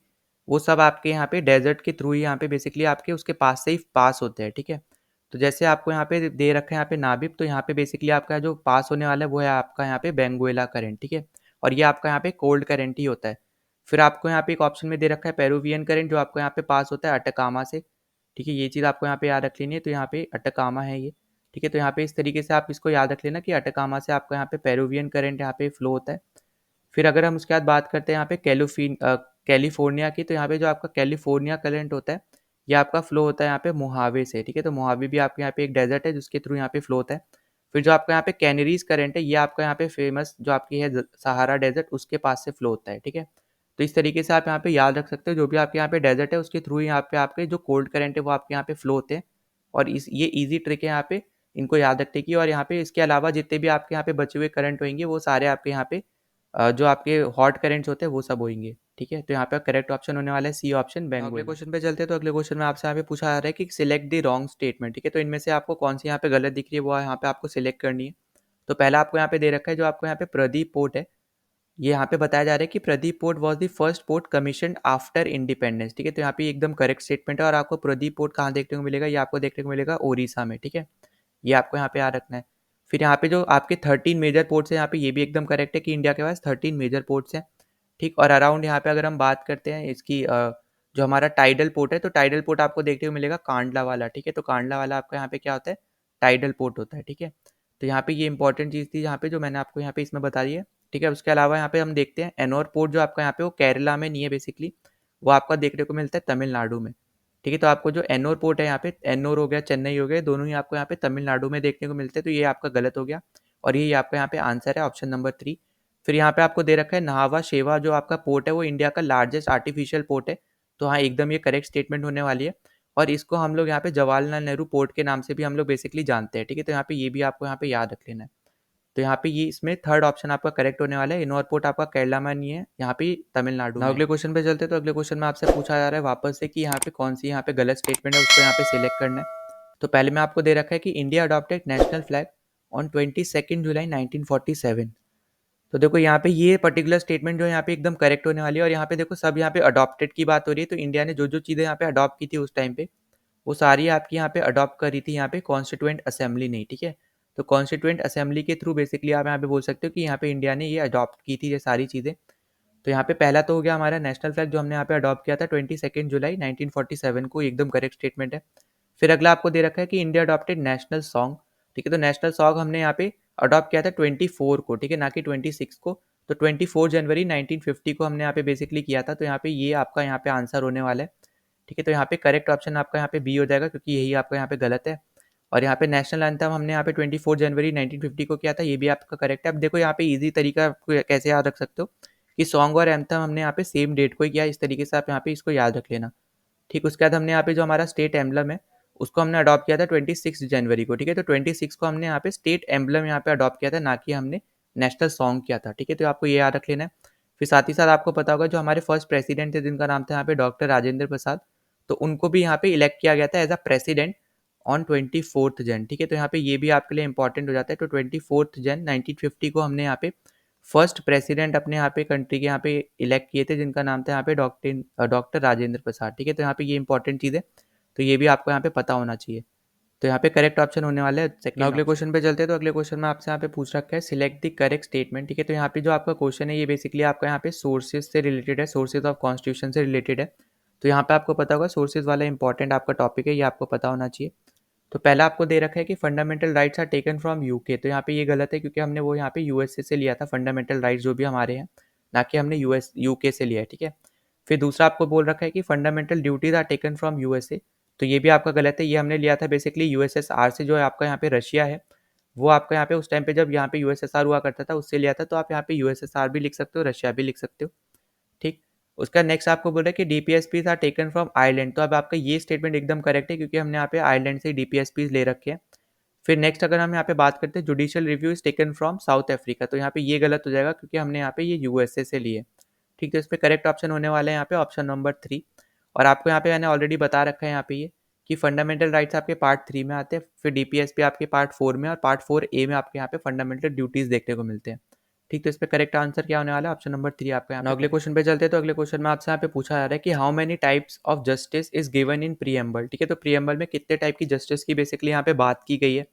वो सब आपके यहाँ पे डेजर्ट के थ्रू ही यहाँ पे बेसिकली आपके उसके पास से ही पास होते हैं। ठीक है, तो जैसे आपको यहाँ पे दे रखा है यहाँ पे नाबिब, तो यहाँ पे बेसिकली आपका जो पास होने वाला है वो है आपका यहाँ पे बेंगुएला करंट। ठीक है, और ये आपका यहाँ पे कोल्ड करंट ही होता है। फिर आपको यहाँ पे एक ऑप्शन में दे रखा है पेरुवियन करंट, जो आपको यहाँ पे पास होता है अटकामा से। ठीक है, ये चीज़ आपको यहाँ पे याद रख लेनी है। तो यहाँ पे अटकामा है ये। ठीक है, तो यहाँ पे इस तरीके से आप इसको याद रख लेना कि अटकामा से आपका यहाँ पे पेरुवियन करंट यहाँ पे फ्लो होता है। फिर अगर हम उसके बाद बात करते हैं यहाँ पे कैलिफोर्निया की, तो यहाँ पे जो आपका कैलिफोर्निया करंट होता है, ये आपका फ्लो होता है यहाँ पे मोहावे से। ठीक है, तो मोहावे भी आपके यहाँ पे एक डेजर्ट है जिसके थ्रू यहाँ पे फ्लो होता है। फिर जो आपका यहाँ पे कैनरीज करंट है, ये आपका यहाँ पे फेमस जो आपकी है सहारा डेजर्ट, उसके पास से फ्लो होता है। ठीक है, तो इस तरीके से आप यहाँ पे याद रख सकते हो, जो भी आपके यहाँ पे डेजर्ट है उसके थ्रू यहाँ पे आपके जो कोल्ड करंट है वो आपके यहाँ पे फ्लो होते हैं। और ये ईजी ट्रिक है यहाँ पे इनको याद रखने की। और यहाँ पे इसके अलावा जितने भी आपके यहाँ पे बचे हुए करंट होंगे वो सारे आपके यहाँ पे जो आपके हॉट करेंट्स होते हैं वो सब होंगे। ठीक है, तो यहाँ पे करेक्ट ऑप्शन होने वाला है सी ऑप्शन बेंगुएला। अगले क्वेश्चन पे चलते हैं। तो अगले क्वेश्चन में आपसे यहाँ पे पूछा जा रहा है कि सिलेक्ट द रॉन्ग स्टेटमेंट। ठीक है, तो इनमें से आपको कौन सी यहाँ पे गलत दिख रही है वो यहाँ पे आपको सिलेक्ट करनी है। तो पहला आपको यहाँ पे दे रखा है जो आपको यहाँ पे प्रदीप पोर्ट है, ये यहाँ पे बताया जा रहा है कि Pradeep port was the first port commission after independence. ठीक है, तो यहाँ पे एकदम करेक्ट स्टेटमेंट है। और आपको प्रदीप पोर्ट कहाँ देखने को मिलेगा, ये आपको देखने को मिलेगा ओडिशा में। ठीक है, ये आपको यहाँ पे याद रखना है। फिर यहाँ पे जो आपके 13 मेजर पोर्ट्स हैं, यहाँ पे ये भी एकदम करेक्ट है कि इंडिया के पास 13 मेजर पोर्ट्स हैं। ठीक, और अराउंड यहाँ पे अगर हम बात करते हैं इसकी जो हमारा टाइडल पोर्ट है, तो टाइडल पोर्ट आपको देखने को मिलेगा कांडला वाला। ठीक है, तो कांडला वाला आपका यहाँ पे क्या होता है, टाइडल पोर्ट होता है। ठीक है, तो यहाँ पे ये इंपॉर्टेंट चीज़ थी यहाँ पे जो मैंने आपको यहाँ पे इसमें बता दी है। ठीक है, उसके अलावा यहाँ पे हम देखते हैं एनोर पोर्ट जो आपका यहाँ पे वो केरला में नहीं है बेसिकली, वो आपका देखने को मिलता है तमिलनाडु में। ठीक है, तो आपको जो एन्नोर पोर्ट है यहाँ पे, एन्नोर हो गया, चेन्नई हो गया, दोनों ही आपको यहाँ पे तमिलनाडु में देखने को मिलते हैं, तो ये आपका गलत हो गया। और ये आपका यहाँ पे आंसर है ऑप्शन नंबर 3। फिर यहाँ पे आपको दे रखा है नहावा शेवा जो आपका पोर्ट है वो इंडिया का लार्जेस्ट आर्टिफिशियल पोर्ट है, तो हाँ एकदम ये करेक्ट स्टेटमेंट होने वाली है। और इसको हम लोग यहाँ पे जवाहरलाल नेहरू पोर्ट के नाम से भी हम लोग बेसिकली जानते हैं, ठीक है। तो यहाँ पे ये भी आपको यहाँ पे याद रख लेना है। तो यहाँ पे ये इसमें थर्ड ऑप्शन आपका करेक्ट होने वाला है। इनोर पोर्ट आपका केरला में नहीं है, यहाँ पे तमिलनाडु में। अगले क्वेश्चन पे चलते हैं। तो अगले क्वेश्चन में आपसे पूछा जा रहा है वापस से कि यहाँ पे कौन सी यहाँ पे गलत स्टेटमेंट है, उसको यहाँ पे सिलेक्ट करना है। तो पहले में आपको दे रखा है कि India adopted national flag on 22 जुलाई 1947। तो देखो यहाँ पे ये पर्टिकुलर स्टेटमेंट जो है यहाँ पे एकदम करेक्ट होने वाली है। और यहाँ पे देखो सब यहाँ पे अडॉप्टेड की बात हो रही है। तो इंडिया ने जो जो चीज़ें यहाँ पे अडॉप्ट की थी उस टाइम पे, वो सारी आपकी यहाँ पे अडॉप्ट करी थी यहाँ पे कॉन्स्टिट्यूएंट असेंबली नहीं, ठीक है। तो कॉन्स्टिट्यूएंट असेंबली के थ्रू बेसिकली आप यहाँ पे बोल सकते हो कि यहाँ पे इंडिया ने ये अडॉप्ट की थी ये सारी चीज़ें। तो यहाँ पे पहला तो हो गया हमारा नेशनल फ्लैग जो हमने यहाँ पे अडॉप्ट किया था 22 जुलाई 1947 को, एकदम करेक्ट स्टेटमेंट है। फिर अगला आपको दे रखा है कि इंडिया अडॉप्टेड नेशनल सॉन्ग, ठीक है। तो नेशनल सॉन्ग हमने यहाँ पे अडॉप्ट किया था 24 को, ठीक है, ना कि 26 को। तो 24 जनवरी 1950 को हमने यहाँ पे बेसिकली किया था। तो यहाँ पे ये आपका यहाँ पे आंसर होने वाला है, ठीक है। तो यहाँ पे करेक्ट ऑप्शन आपका यहाँ पे बी हो जाएगा, क्योंकि यही आपका यहाँ पे गलत है। और यहाँ पे नेशनल एंथम हमने यहाँ पे 24 जनवरी 1950 को किया था, ये भी आपका करेक्ट है। अब देखो यहाँ पे इजी तरीका आपको कैसे याद रख सकते हो कि सॉन्ग और एंथम हमने यहाँ पे सेम डेट को ही किया, इस तरीके से आप यहाँ पे इसको याद रख लेना, ठीक। उसके बाद हमने यहाँ पे जो हमारा स्टेट एम्बलम है उसको हमने अडॉप्ट किया था 26 जनवरी को, ठीक है। तो 26 को हमने यहाँ पे स्टेट एम्बलम यहाँ पे अडॉप्ट किया था, ना कि हमने नेशनल सॉन्ग किया था, ठीक है। तो आपको ये याद रख लेना है। फिर साथ ही साथ आपको पता होगा जो हमारे फर्स्ट प्रेसिडेंट थे जिनका नाम था यहाँ पे डॉक्टर राजेंद्र प्रसाद, तो उनको भी यहाँ पे इलेक्ट किया गया था एज अ प्रेसिडेंट ऑन 24 जन, ठीक है। तो यहाँ पे ये भी आपके लिए इंपॉर्टेंट हो जाता है। तो 24 जन 1950 को हमने यहाँ पे फर्स्ट प्रेसिडेंट अपने यहाँ पे कंट्री के यहाँ पे इलेक्ट किए थे, जिनका नाम था यहाँ पे डॉक्टर राजेंद्र प्रसाद, ठीक है। तो यहाँ पे ये इंपॉर्टेंट चीज़ है, तो ये भी आपको यहाँ पे पता होना चाहिए। तो यहाँ पे करेक्ट ऑप्शन होने वाला है सेकंड। अगले क्वेश्चन पे चलते हैं। तो अगले क्वेश्चन में आपसे यहाँ पे पूछ रखा है सिलेक्ट द करेक्ट स्टेटमेंट, ठीक है। तो यहाँ पे जो आपका क्वेश्चन है ये बेसिकली आपका यहाँ पे सोर्सेज से रिलेटेड है, सोर्सेज ऑफ कॉन्स्टिट्यूशन से रिलेटेड है। तो यहाँ पे आपको पता होगा सोर्सेज वाला इंपॉर्टेंट आपका टॉपिक है, ये आपको पता होना चाहिए। तो पहला आपको दे रखा है कि fundamental rights are taken from UK. तो यहाँ पे ये गलत है, क्योंकि हमने वो यहाँ पे यूएसए से लिया था फंडामेंटल राइट्स जो भी हमारे हैं, ना कि हमने यूके से लिया है, ठीक है। फिर दूसरा आपको बोल रखा है कि fundamental duties are taken from USA. तो ये भी आपका गलत है, ये हमने लिया था बेसिकली यूएसएसआर से, जो है आपका यहाँ पे रशिया है, वो आपका यहाँ पे उस टाइम पे जब यहाँ पे यूएसएसआर हुआ करता था उससे लिया था। तो आप यहाँ पे यूएसएसआर भी लिख सकते हो, रशिया भी लिख सकते हो, ठीक। उसका नेक्स्ट आपको बोल रहा है कि DPSPs are taken from Ireland. तो अब आपका ये स्टेटमेंट एकदम करेक्ट है, क्योंकि हमने यहाँ पे आयरलैंड से डीपीएसपीज ले रखे हैं। फिर नेक्स्ट अगर हम यहाँ पे बात करते हैं judicial review is taken from south Africa, तो यहाँ पे ये गलत हो जाएगा, क्योंकि हमने यहाँ पे ये यूएसए से लिए, ठीक है। इस पर करेक्ट ऑप्शन होने वाला है यहाँ पे ऑप्शन नंबर 3। और आपको यहाँ पे मैंने ऑलरेडी बता रखा है यहाँ पे ये कि फंडामेंटल राइट्स आपके पार्ट 3 में आते हैं, फिर डीपीएसपी आपके पार्ट 4 में, और पार्ट 4A में आपके यहाँ पे फंडामेंटल ड्यूटीज देखने को मिलते हैं, ठीक। तो इस पर करेक्ट आंसर क्या होने वाला है ऑप्शन नंबर 3 आपका यहाँ पे। अगले क्वेश्चन पे चलते हैं। तो अगले क्वेश्चन में आपसे यहाँ पे पूछा जा रहा है कि how many types of justice is given in preamble, ठीक है। तो प्रीएम्बल में कितने टाइप की जस्टिस की बेसिकली यहाँ पे बात की गई है।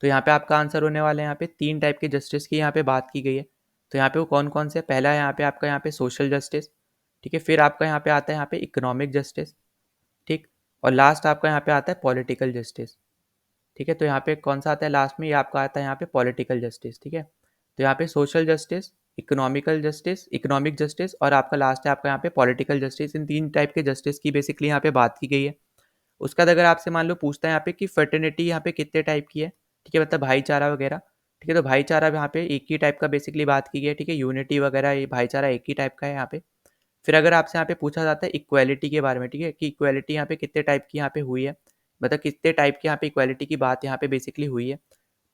तो यहाँ पे आपका आंसर होने वाला है यहाँ पे 3 टाइप के जस्टिस की यहाँ पे बात की गई है। तो यहाँ पे वो कौन कौन से, पहला है यहाँ पे आपका यहाँ पे सोशल जस्टिस, ठीक है। फिर आपका यहाँ पे आता है यहाँ पे इकोनॉमिक जस्टिस, ठीक। और लास्ट आपका यहाँ पे आता है पॉलिटिकल जस्टिस, ठीक है। तो यहाँ पे कौन सा आता है लास्ट में, ये आपका आता है यहाँ पे पॉलिटिकल जस्टिस, ठीक है। तो यहाँ पे सोशल जस्टिस, इकोनॉमिक जस्टिस और आपका लास्ट है आपका यहाँ पे पॉलिटिकल जस्टिस, इन 3 टाइप के जस्टिस की बेसिकली यहाँ पे बात की गई है। उसका अगर आपसे मान लो पूछता है यहाँ पे कि फर्टर्निटी यहाँ पे कितने टाइप की है, ठीक है, मतलब भाईचारा वगैरह, ठीक है। तो भाईचारा यहाँ पे एक ही टाइप का बेसिकली बात की गई है, ठीक है। यूनिटी वगैरह ये भाईचारा एक ही टाइप का है यहाँ पे। फिर अगर आपसे यहाँ पे पूछा जाता है इक्वालिटी के बारे में, ठीक है, कि इक्वालिटी यहाँ पे कितने टाइप की यहाँ पे हुई है, मतलब कितने टाइप की यहाँ पे इक्वालिटी की बात यहाँ पे बेसिकली हुई है।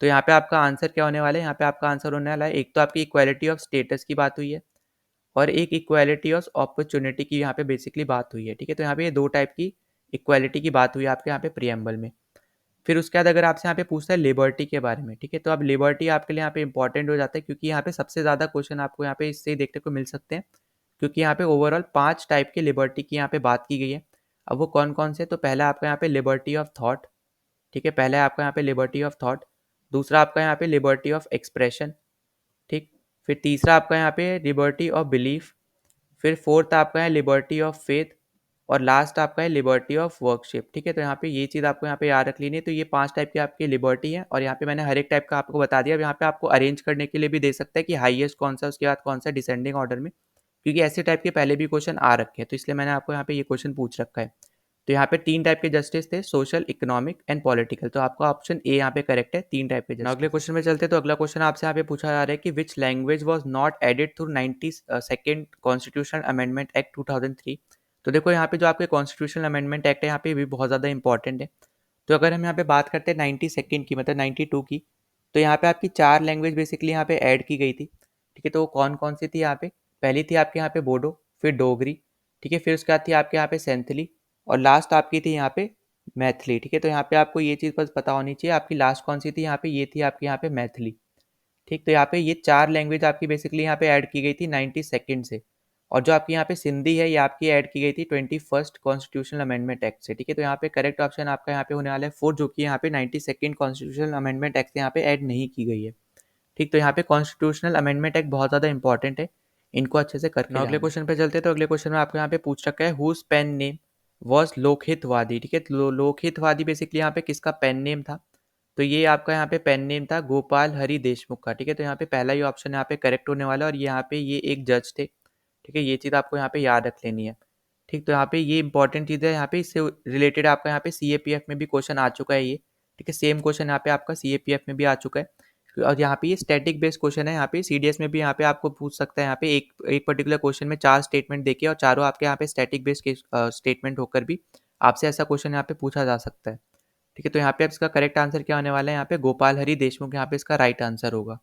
तो यहाँ पे आपका आंसर क्या होने वाला है, यहाँ पे आपका आंसर होने वाला है एक तो आपकी इक्वालिटी ऑफ स्टेटस की बात हुई है, और एक इक्वालिटी ऑफ अपॉर्चुनिटी की यहाँ पे बेसिकली बात हुई है, ठीक है। तो यहाँ पे ये 2 टाइप की इक्वालिटी की बात हुई है आपके यहाँ पे प्रीएम्बल में। फिर उसके बाद अगर आपसे यहाँ पे पूछता है लिबर्टी के बारे में, ठीक है, तो अब लिबर्टी आपके लिए यहाँ पे इंपॉर्टेंट हो जाता है, क्योंकि यहाँ पे सबसे ज़्यादा क्वेश्चन आपको यहाँ पे इससे ही देखने को मिल सकते हैं, क्योंकि यहाँ पे ओवरऑल 5 टाइप के लिबर्टी की यहाँ पे बात की गई है। अब वो कौन कौन से, तो पहला आपका यहाँ पे लिबर्टी ऑफ थॉट, ठीक है, पहला है आपका यहाँ पे लिबर्टी ऑफ थॉट। दूसरा आपका यहाँ पे लिबर्टी ऑफ एक्सप्रेशन, ठीक। फिर तीसरा आपका यहाँ पे लिबर्टी ऑफ बिलीफ। फिर फोर्थ आपका है लिबर्टी ऑफ फेथ। और लास्ट आपका है लिबर्टी ऑफ वर्कशिप, ठीक है। तो यहाँ पे ये चीज़ आपको यहाँ पे याद रख लेनी है। तो ये 5 टाइप की आपकी लिबर्टी है, और यहाँ पे मैंने हर एक टाइप का आपको बता दिया। अब यहाँ पे आपको अरेंज करने के लिए भी दे सकता है कि हाईएस्ट कौन सा, उसके बाद कौन सा, डिसेंडिंग ऑर्डर में, क्योंकि ऐसे टाइप के पहले भी क्वेश्चन आ रखे हैं, तो इसलिए मैंने आपको यहाँ पे ये क्वेश्चन पूछ रखा है। तो यहाँ पे 3 टाइप के जस्टिस थे, सोशल, इकोनॉमिक एंड पॉलिटिकल। तो आपका ऑप्शन ए यहाँ पे करेक्ट है, 3 टाइप के जस्टिस। अगले क्वेश्चन में चलते हैं। तो अगला क्वेश्चन आपसे यहाँ पे पूछा जा रहा है कि which language was not added through 92nd constitutional amendment act 2003। तो देखो यहाँ पे जो आपके कॉन्स्टिट्यूशनल अमेंडमेंट एक्ट है यहाँ पे भी बहुत ज़्यादा इंपॉर्टेंट है। तो अगर हम यहाँ पे बात करते हैं 92nd की, मतलब 92 की, तो यहाँ पे आपकी 4 लैंग्वेज बेसिकली यहाँ पे ऐड की गई थी। ठीक है, तो वो कौन कौन सी थी यहाँ पे? पहली थी आपके यहाँ पे बोडो, फिर डोगरी, ठीक है, फिर उसके बाद थी आपके यहाँ पे सेंथली, और लास्ट आपकी थी यहाँ पे मैथिली। ठीक है, तो यहाँ पे आपको ये चीज़ बस पता होनी चाहिए, आपकी लास्ट कौन सी थी यहाँ पे? ये थी आपके यहाँ पे मैथिली। ठीक, तो यहाँ पे ये 4 लैंग्वेज आपकी बेसिकली यहाँ पे ऐड की गई थी 92nd से। और जो आपकी यहाँ पे सिंधी है ये आपकी ऐड की गई थी 21st कॉन्स्टिट्यूशनल अमेंडमेंट एक्ट से। ठीक है, तो यहाँ पे करेक्ट ऑप्शन आपका यहाँ पे होने वाला है 4, जो कि यहाँ पे 92nd कॉन्स्टिट्यूशनल अमेंडमेंट एक्ट से यहाँ पे ऐड नहीं की गई है। ठीक, तो यहाँ पे कॉन्स्टिट्यूशनल अमेंडमेंट एक्ट बहुत ज़्यादा इंपॉर्टेंट है, इनको अच्छे से करके अगले क्वेश्चन पे चलते हैं। तो अगले क्वेश्चन में आपको यहाँ पे पूछ रखा है हुज पेन नेम वॉज लोकहितवादी। ठीक है, लोकहितवादी बेसिकली यहाँ पे किसका पेन नेम था? तो ये आपका यहाँ पे पेन नेम था गोपाल हरि देशमुख का। ठीक है, तो यहाँ पे पहला ही ऑप्शन यहाँ पे करेक्ट होने वाला है, और यहाँ पे ये एक जज थे। ठीक है, ये चीज़ आपको यहाँ पे याद रख लेनी है। ठीक, तो यहाँ पे ये इंपॉर्टेंट चीज़ है, यहाँ पे इससे रिलेटेड आपका यहाँ पे सीएपीएफ में भी क्वेश्चन आ चुका है ये। ठीक है, सेम क्वेश्चन यहाँ पे आपका सीएपीएफ में भी आ चुका है, और यहाँ पे ये स्टैटिक बेस्ड क्वेश्चन है। यहाँ पे सीडीएस में भी यहाँ पे आपको पूछ सकता है, यहाँ पे एक एक पर्टिकुलर क्वेश्चन में 4 स्टेटमेंट देके, और चारों आपके यहाँ पे स्टैटिक बेस्ड स्टेटमेंट होकर भी आपसे ऐसा क्वेश्चन यहाँ पे पूछा जा सकता है। ठीक है, तो यहाँ पे अब इसका करेक्ट आंसर क्या होने वाला है? यहाँ पे गोपाल हरि देशमुख यहाँ पे इसका राइट आंसर होगा।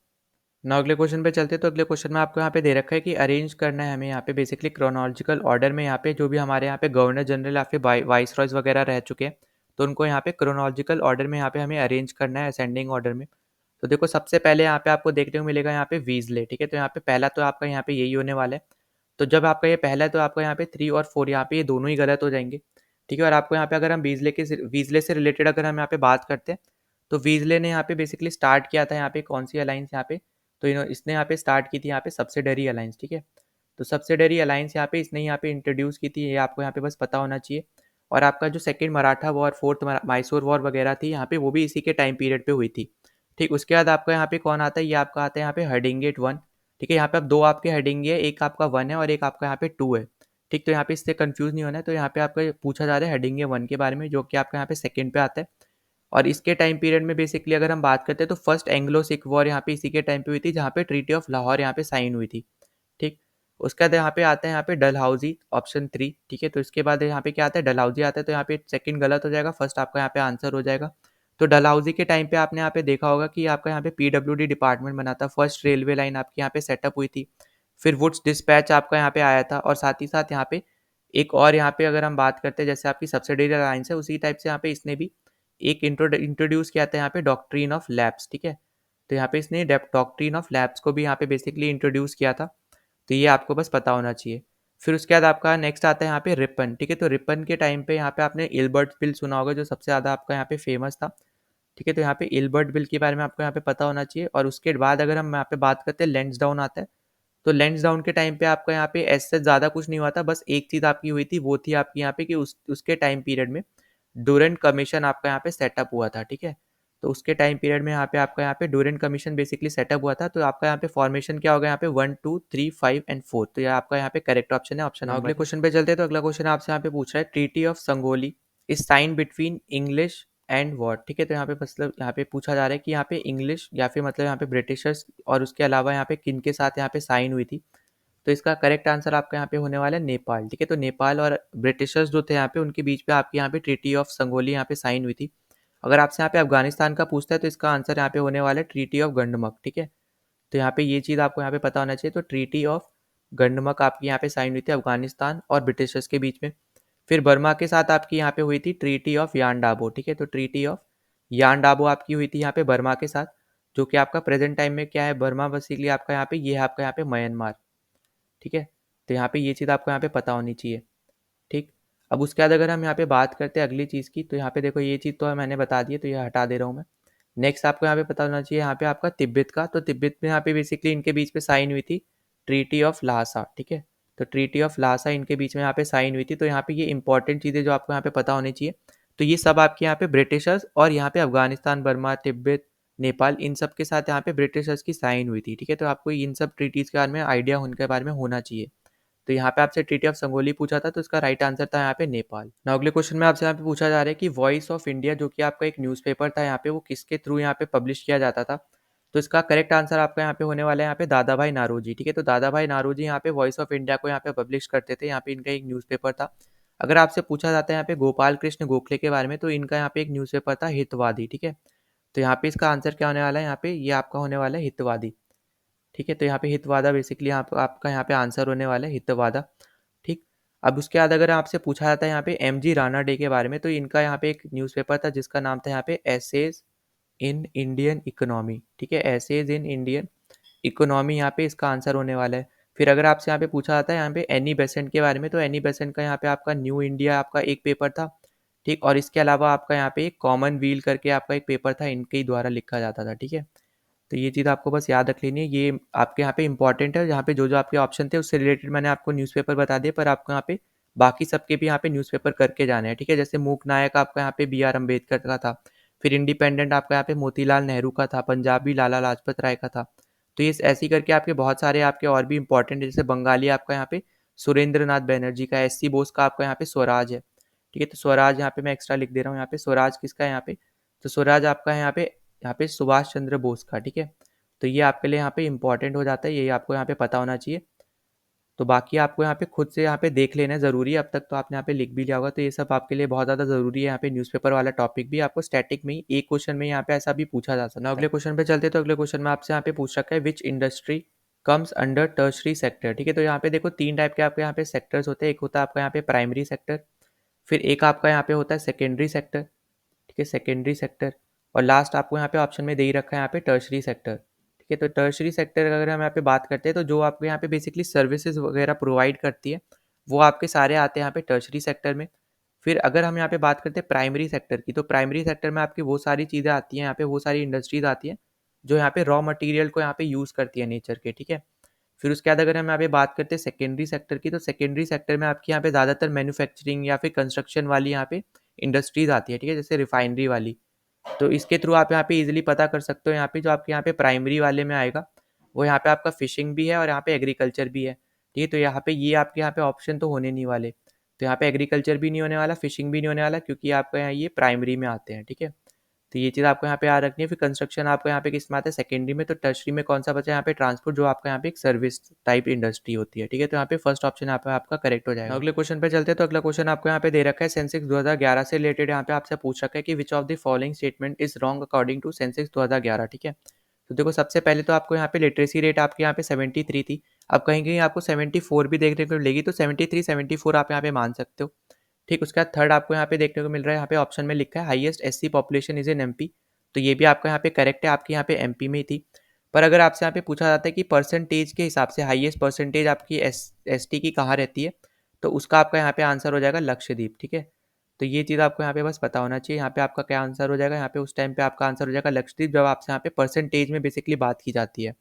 ना अगले क्वेश्चन पे चलते हैं। तो अगले क्वेश्चन में आपको यहाँ पे दे रखा है कि अरेंज करना है हमें यहाँ पे बेसिकली क्रोनोलॉजिकल ऑर्डर में, यहाँ पे जो भी हमारे यहाँ पे गवर्नर जनरल या फिर वाइस रॉयज वगैरह रह चुके हैं, तो उनको यहाँ पे क्रोनोलॉजिकल ऑर्डर में यहाँ पे हमें अरेंज करना है, असेंडिंग ऑर्डर में। तो देखो सबसे पहले यहाँ पे आपको देखने को मिलेगा यहाँ पे वीजले। ठीक है, तो यहाँ पे पहला तो आपका यहाँ पे यही होने वाला है। तो जब आपका ये पहला है तो आपका यहाँ पे 3 और 4 यहाँ पे ये दोनों ही गलत हो जाएंगे। ठीक है, और आपको यहाँ पे अगर हम वीजले से रिलेटेड अगर हम यहाँ पे बात करते हैं, तो वीजले ने यहाँ पे बेसिकली स्टार्ट किया था यहाँ पे कौन सी अलायंस यहाँ पे? तो इसने यहाँ पे स्टार्ट की थी यहाँ पे सब्सिडरी अलायंस। ठीक है, तो सब्सिडरी अलायंस यहाँ पे इसने यहाँ पे इंट्रोड्यूस की थी, ये आपको यहाँ पे बस पता होना चाहिए। और आपका जो second Maratha war, fourth Mysore war वगैरह थी यहाँ पे, वो भी इसी के टाइम पीरियड पे हुई थी। ठीक, उसके बाद आपका यहाँ पे कौन आता है? ये आपका आता है यहाँ पे हर्डिंगेट 1। ठीक है, यहाँ पे अब 2 आपके हर्डिंगे है, एक आपका 1 है और एक आपका यहाँ पे 2 है। ठीक, तो यहाँ पे इससे कंफ्यूज नहीं होना है। तो यहाँ पे आपका पूछा जा रहा है हर्डिंगे 1 के बारे में, जो कि आपका यहाँ पे सेकंड पे आता है। और इसके टाइम पीरियड में बेसिकली अगर हम बात करते हैं तो फर्स्ट एंग्लो सिख वॉर यहाँ पे इसी के टाइम पे हुई थी, जहाँ पे ट्रीटी ऑफ लाहौर यहाँ पे साइन हुई थी। ठीक, उसके बाद यहाँ पे आता है यहाँ पे डलहौजी ऑप्शन 3। ठीक है, तो इसके बाद यहाँ पे क्या आता है? डलहौजी आता है, तो यहाँ पे सेकंड गलत हो जाएगा, फर्स्ट आपका यहाँ पे आंसर हो जाएगा। तो डलहौजी के टाइम पे आपने यहाँ पे देखा होगा कि आपका यहाँ पे पीडब्ल्यूडी डिपार्टमेंट बना था, फर्स्ट रेलवे लाइन आपकी यहाँ पे सेटअप हुई थी, फिर वुड्स डिस्पैच आपका यहाँ पे आया था, और साथ ही साथ यहाँ पे एक और यहाँ पे अगर हम बात करते हैं जैसे आपकी सब्सिडरी लाइन्स है, उसी टाइप से यहाँ पे इसने भी एक इंट्रोड्यूस किया था यहाँ पे डॉक्ट्रिन ऑफ लैब्स। ठीक है, तो यहाँ पे इसने डॉक्ट्रिन ऑफ लैब्स को भी यहाँ पे बेसिकली इंट्रोड्यूस किया था, तो ये आपको बस पता होना चाहिए। फिर उसके बाद आपका नेक्स्ट आता है यहाँ पे रिपन। ठीक है, तो रिपन के टाइम पे यहाँ पे आपने इल्बर्ट बिल सुना होगा, जो सबसे ज़्यादा आपका यहाँ पे फेमस था। ठीक है, तो यहाँ पे इल्बर्ट बिल के बारे में आपको यहाँ पे पता होना चाहिए। और उसके बाद अगर हम यहाँ पे बात करते हैं लैंसडाउन आता है, तो लैंसडाउन के टाइम पे आपका यहाँ पे ऐसे ज़्यादा कुछ नहीं हुआ था, बस एक चीज़ आपकी हुई थी, वो थी आपकी यहाँ पे कि उसके टाइम पीरियड में डूरेंट कमीशन आपका यहाँ पे सेटअप हुआ था। ठीक है, तो उसके टाइम पीरियड में यहाँ पे आपका यहाँ पे डूरेंट कमीशन बेसिकली सेटअप हुआ था। तो आपका यहाँ पे फॉर्मेशन क्या होगा? यहाँ पे 1, 2, 3, 5 एंड 4। तो ये आपका यहाँ पे करेक्ट ऑप्शन है, ऑप्शन नंबर। अगले क्वेश्चन पे चलते हैं। तो अगला क्वेश्चन आपसे यहाँ पे पूछ रहा है treaty of Sangolli is sine between English and what. ठीक है, तो यहाँ पे मतलब यहाँ पे पूछा जा रहा है कि यहाँ पे इंग्लिश या फिर मतलब यहाँ पे ब्रिटिशर्स और उसके अलावा यहाँ पे किन के साथ यहाँ पे साइन हुई थी? तो इसका करेक्ट आंसर आपका यहाँ पे होने वाला है नेपाल। ठीक है, तो नेपाल और ब्रिटिशर्स जो थे यहाँ पे, उनके बीच पे आपकी यहाँ पे ट्रीटी ऑफ संगोली यहाँ पे साइन हुई थी। अगर आपसे यहाँ पे अफगानिस्तान का पूछता है तो इसका आंसर यहाँ पे होने वाला है ट्रीटी ऑफ गंडमक। ठीक है, तो यहाँ पे ये चीज़ आपको यहाँ पे पता होना चाहिए। तो ट्रीटी ऑफ गंडमक आपकी यहाँ पे साइन हुई थी अफगानिस्तान और ब्रिटिशर्स के बीच में। फिर बर्मा के साथ आपकी यहाँ पे हुई थी ट्रीटी ऑफ यान डाबो। ठीक है, तो ट्रीटी ऑफ यान डाबो आपकी हुई थी यहाँ पे बर्मा के साथ, जो कि आपका प्रेजेंट टाइम में क्या है? बर्मा बेसिकली आपका यहाँ पे ये है आपका यहाँ पे म्यांमार। ठीक है, तो यहाँ पे ये चीज़ आपको यहाँ पे पता होनी चाहिए। ठीक, अब उसके बाद अगर हम यहाँ पे बात करते हैं अगली चीज़ की, तो यहाँ पे देखो ये चीज़ तो मैंने बता दी है, तो ये हटा दे रहा हूँ मैं। नेक्स्ट आपको यहाँ पे पता होना चाहिए यहाँ पे आपका तिब्बत का। तो तिब्बत में यहाँ पे बेसिकली इनके बीच पे साइन हुई थी ट्रीटी ऑफ लासा। ठीक है, तो ट्रीटी ऑफ लासा इनके बीच में यहाँ पे साइन हुई थी। तो यहाँ पे ये इंपॉर्टेंट चीज़ें जो आपको यहाँ पे पता होनी चाहिए, तो ये सब आपके यहाँ पे ब्रिटिशर्स और यहाँ पे अफगानिस्तान, बर्मा, तिब्बत, नेपाल, इन सब के साथ यहाँ पे ब्रिटिशर्स की साइन हुई थी। ठीक है, तो आपको इन सब ट्रीटीज़ के बारे में आइडिया उनके बारे में होना चाहिए। तो यहाँ पे आपसे ट्रीटी ऑफ संगोली पूछा था, तो इसका राइट आंसर था यहाँ पे नेपाल। ना अगले क्वेश्चन में आपसे यहाँ पे पूछा जा रहा है कि वॉइस ऑफ इंडिया जो कि आपका एक न्यूज़पेपर था यहाँ पे, वो किसके थ्रू यहाँ पे पब्लिश किया जाता था? तो इसका करेक्ट आंसर आपका यहाँ पे होने वाला है यहाँ पे दादा भाई नारोजी। ठीक है, तो दादा भाई नारोजी यहाँ पे वॉइस ऑफ इंडिया को यहाँ पे पब्लिश करते थे। यहाँ पे इनका एक न्यूज़पेपर था अगर आपसे पूछा जाता है यहाँ पे गोपाल कृष्ण गोखले के बारे में, तो इनका यहाँ पे एक न्यूज़पेपर था हितवादी, ठीक है? तो यहाँ पे इसका आंसर क्या होने वाला है, यहाँ पे ये आपका होने वाला है हितवादी, ठीक है? तो यहाँ पे हितवादा बेसिकली यहाँ पे आपका यहाँ पे आंसर होने वाला है हितवादा, ठीक? अब उसके बाद अगर आपसे पूछा जाता है यहाँ पे एमजी राणा डे के बारे में, तो इनका यहाँ पे एक न्यूज़पेपर था जिसका नाम था यहाँ पे एसेज इन इंडियन इकोनॉमी, ठीक है? एसेज इन इंडियन इकोनॉमी यहाँ पे इसका आंसर होने वाला है। फिर अगर आपसे यहाँ पे पूछा जाता है यहाँ पे एनी बेसेंट के बारे में, तो एनी बेसेंट का यहाँ पे आपका न्यू इंडिया आपका एक पेपर था, ठीक? और इसके अलावा आपका यहाँ पे एक कॉमन व्हील करके आपका एक पेपर था, इनके ही द्वारा लिखा जाता था, ठीक है? तो ये चीज़ आपको बस याद रख लेनी है, ये आपके यहाँ पे इंपॉर्टेंट है, जहाँ पे जो आपके ऑप्शन थे उससे रिलेटेड मैंने आपको न्यूज़पेपर बता दिए, पर आपको यहाँ पे बाकी सबके भी यहाँ पे न्यूज़पेपर करके जाने हैं, ठीक है? जैसे मूक नायक आपका यहाँ पे बी आर अम्बेडकर का था, फिर इंडिपेंडेंट आपका यहाँ पे मोतीलाल नेहरू का था, पंजाबी लाला लाजपत राय का था। तो ये ऐसे ही करके आपके बहुत सारे आपके और भी इंपॉर्टेंट है, जैसे बंगाली आपका यहाँ पे सुरेंद्र नाथ बैनर्जी का, एस सी बोस का आपका यहाँ पे स्वराज है, ठीक है? तो स्वराज यहाँ पे मैं एक्स्ट्रा लिख दे रहा हूँ, यहाँ पे स्वराज किसका है यहाँ पे, तो स्वराज आपका है यहाँ पे सुभाष चंद्र बोस का, ठीक है? तो ये आपके लिए यहाँ पे इंपॉर्टेंट हो जाता है, ये आपको यहाँ पे पता होना चाहिए। तो बाकी आपको यहाँ पे खुद से यहाँ पे देख लेना ज़रूरी है, अब तक तो आपने यहाँ पे लिख भी लिया होगा, तो ये सब आपके लिए बहुत ज़्यादा ज़रूरी है। यहाँ पे न्यूज़पेपर वाला टॉपिक भी आपको स्टैटिक में ही एक क्वेश्चन में यहाँ पे ऐसा भी पूछा जा सकता है। अगले क्वेश्चन पे चलते, तो अगले क्वेश्चन में आपसे यहाँ पे पूछ रखा है विच industry comes under tertiary sector, ठीक है? तो यहाँ पे देखो 3 टाइप के आपके यहाँ पे सेक्टर्स होते हैं, एक होता है आपका यहाँ पे प्राइमरी सेक्टर, फिर एक आपका यहाँ पे होता है सेकेंडरी सेक्टर, ठीक है? सेकेंडरी सेक्टर, और लास्ट आपको यहाँ पे ऑप्शन में दे ही रखा है यहाँ पे टर्शरी सेक्टर, ठीक है? तो टर्शरी सेक्टर अगर हम यहाँ पे बात करते हैं, तो जो आपको यहाँ पे बेसिकली सर्विसेज वगैरह प्रोवाइड करती है, वो आपके सारे आते हैं यहाँ पे टर्शरी सेक्टर में। फिर अगर हम यहाँ पे बात करते हैं प्राइमरी सेक्टर की, तो प्राइमरी सेक्टर में आपकी वो सारी चीज़ें आती हैं, यहाँ पे वो सारी इंडस्ट्रीज आती हैं जो यहाँ पे रॉ मटेरियल को यहाँ पे यूज़ करती है नेचर के, ठीक है? फिर उसके बाद अगर हम यहाँ पे बात करते हैं सेकेंडरी सेक्टर की, तो सेकेंडरी सेक्टर में आपकी यहाँ पे ज़्यादातर मैन्युफैक्चरिंग या फिर कंस्ट्रक्शन वाली यहाँ पे इंडस्ट्रीज आती है, ठीक है? जैसे रिफाइनरी वाली। तो इसके थ्रू आप यहाँ पे इजीली पता कर सकते हो, यहाँ पे जो आपके यहाँ पे प्राइमरी वाले में आएगा, वो यहाँ पे आपका फिशिंग भी है और यहाँ पे एग्रीकल्चर भी है, ठीक है? तो यहाँ पे ये आपके यहाँ पे ऑप्शन तो होने नहीं वाले, तो यहाँ पे एग्रीकल्चर भी नहीं होने वाला, फिशिंग भी नहीं होने वाला, क्योंकि आपका यहाँ ये प्राइमरी में आते हैं, ठीक है? तो ये चीज़ आपको यहाँ पे याद रखनी है। फिर कंस्ट्रक्शन आपको यहाँ पे किस में आता है, सेकेंडरी में। तो टर्शरी में कौन सा बचा है यहाँ पे, ट्रांसपोर्ट, जो आपका यहाँ पे एक सर्विस टाइप इंडस्ट्री होती है, ठीक है? तो यहाँ पे फर्स्ट ऑप्शन यहाँ पे आपका करेक्ट हो जाएगा। अगले क्वेश्चन पे चलते हैं, तो अगला क्वेश्चन आपको यहाँ पे दे रखा है सेंसेक्स 2011 से रिलेटेड, यहाँ पे आपसे पूछ रखा है कि which of the following statement is wrong according to census 2011, ठीक है? तो देखो सबसे पहले तो आपको यहाँ पे लिटरेसी रेट आपके यहाँ पे 73 थी, अब कहीं कहीं आपको 74 भी देखने को मिलेगी, तो 73 74 आप यहाँ पे मान सकते हो, ठीक? उसके बाद थर्ड आपको यहाँ पे देखने को मिल रहा है, यहाँ पे ऑप्शन में लिखा है highest SC population is in MP, तो ये भी आपका यहाँ पे करेक्ट है, आपके यहाँ पे एमपी में ही थी। पर अगर आपसे यहाँ पे पूछा जाता है कि परसेंटेज के हिसाब से हाईएस्ट परसेंटेज आपकी एसटी की कहाँ रहती है, तो उसका आपका यहाँ पे आंसर हो जाएगा लक्षद्वीप, ठीक है? तो ये चीज़ आपको यहाँ पे बस पता होना चाहिए, यहाँ पे आपका क्या आंसर हो जाएगा, यहाँ पे उस टाइम पे आपका आंसर हो जाएगा लक्षद्वीप, जब आपसे यहाँ पे परसेंटेज में बेसिकली बात की जाती है,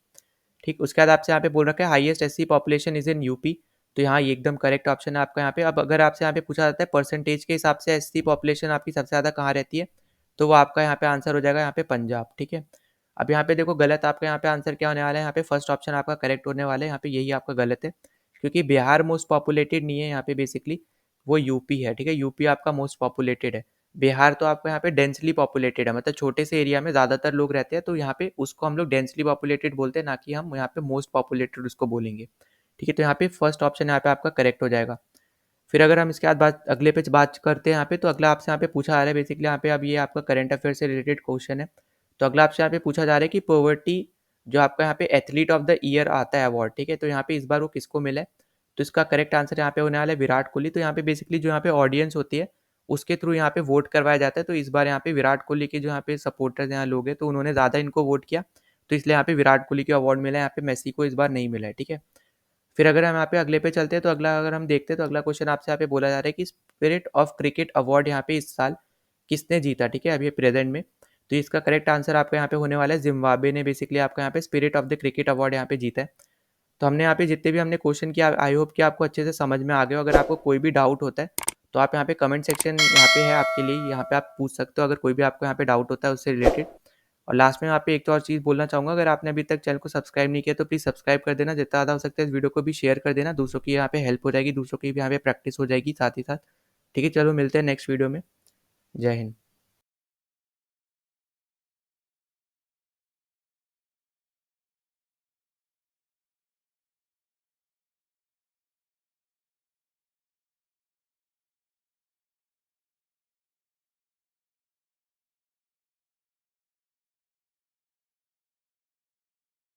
ठीक? उसके बाद आपसे यहाँ पे बोल रखा है highest SC population is in UP, तो यहाँ ये एकदम करेक्ट ऑप्शन है आपका यहाँ पे। अब अगर आपसे यहाँ पे पूछा जाता है परसेंटेज के हिसाब से एससी पॉपुलेशन आपकी सबसे ज़्यादा कहाँ रहती है, तो वो आपका यहाँ पे आंसर हो जाएगा यहाँ पे पंजाब, ठीक है? अब यहाँ पे देखो गलत आपका यहाँ पे आंसर क्या होने वाला है, यहाँ पे फर्स्ट ऑप्शन आपका करेक्ट होने वाला है, यहाँ पे यही आपका गलत है, क्योंकि बिहार मोस्ट पॉपुलेटेड नहीं है यहाँ पे, बेसिकली वो यूपी है, ठीक है? यूपी आपका मोस्ट पॉपुलेटेड है, बिहार तो आपका यहाँ पे डेंसली पॉपुलेटेड है, मतलब छोटे से एरिया में ज़्यादातर लोग रहते हैं, तो यहाँ पे उसको हम लोग डेंसली पॉपुलेटेड बोलते हैं, ना कि हम यहाँ पे मोस्ट पॉपुलेटेड उसको बोलेंगे, ठीक है? तो यहाँ पे फर्स्ट ऑप्शन यहाँ पे आपका करेक्ट हो जाएगा। फिर अगर हम इसके बाद बात अगले पे बात करते हैं यहाँ पे, तो अगला आपसे यहाँ पे पूछा जा रहा है बेसिकली, यहाँ पे अब ये आपका करंट अफेयर से रिलेटेड क्वेश्चन है। तो अगला आपसे यहाँ पे पूछा जा रहा है कि पॉवर्टी जो आपका यहाँ पे एथलीट ऑफ द ईयर आता है अवार्ड, ठीक है? तो यहाँ पे इस बार वो किसको मिला है, तो इसका करेक्ट आंसर यहाँ पे होने वाला है विराट कोहली। तो यहाँ पे बेसिकली जो यहाँ पे ऑडियंस होती है उसके थ्रू यहाँ पे वोट करवाया जाता है, तो इस बार यहाँ पे विराट कोहली के जो यहाँ पे सपोर्टर्स यहाँ लोग हैं, तो उन्होंने ज़्यादा इनको वोट किया, तो इसलिए यहाँ पे विराट कोहली को अवार्ड मिला है, यहाँ पे मेसी को इस बार नहीं मिला है, ठीक है? फिर अगर हम यहाँ पे अगले पे चलते हैं, तो अगला अगर हम देखते हैं, तो अगला क्वेश्चन आपसे यहाँ पे बोला जा रहा है कि स्पिरिट ऑफ क्रिकेट अवार्ड यहाँ पे इस साल किसने जीता, ठीक है? अभी प्रेजेंट में, तो इसका करेक्ट आंसर आपका यहाँ पे होने वाला है जिम्बाब्वे ने बेसिकली आपका यहाँ पे spirit of the cricket award यहाँ पे जीता है। तो हमने यहाँ पे जितने भी हमने क्वेश्चन किया, आई होप कि आपको अच्छे से समझ में आ गया हो। अगर आपको कोई भी डाउट होता है, तो आप यहाँ पे कमेंट सेक्शन यहाँ पे है आपके लिए, यहाँ पे आप पूछ सकते हो अगर कोई भी आपको यहाँ पे डाउट होता है उससे रिलेटेड। और लास्ट में यहाँ पे एक तो और चीज़ बोलना चाहूँगा, अगर आपने अभी तक चैनल को सब्सक्राइब नहीं किया, तो प्लीज़ सब्सक्राइब कर देना, जितना ज़्यादा हो सकता है इस वीडियो को भी शेयर कर देना, दूसरों की यहाँ पे हेल्प हो जाएगी, दूसरों की भी यहाँ पे प्रैक्टिस हो जाएगी साथ ही साथ, ठीक है? चलो मिलते हैं नेक्स्ट वीडियो में। जय हिंद।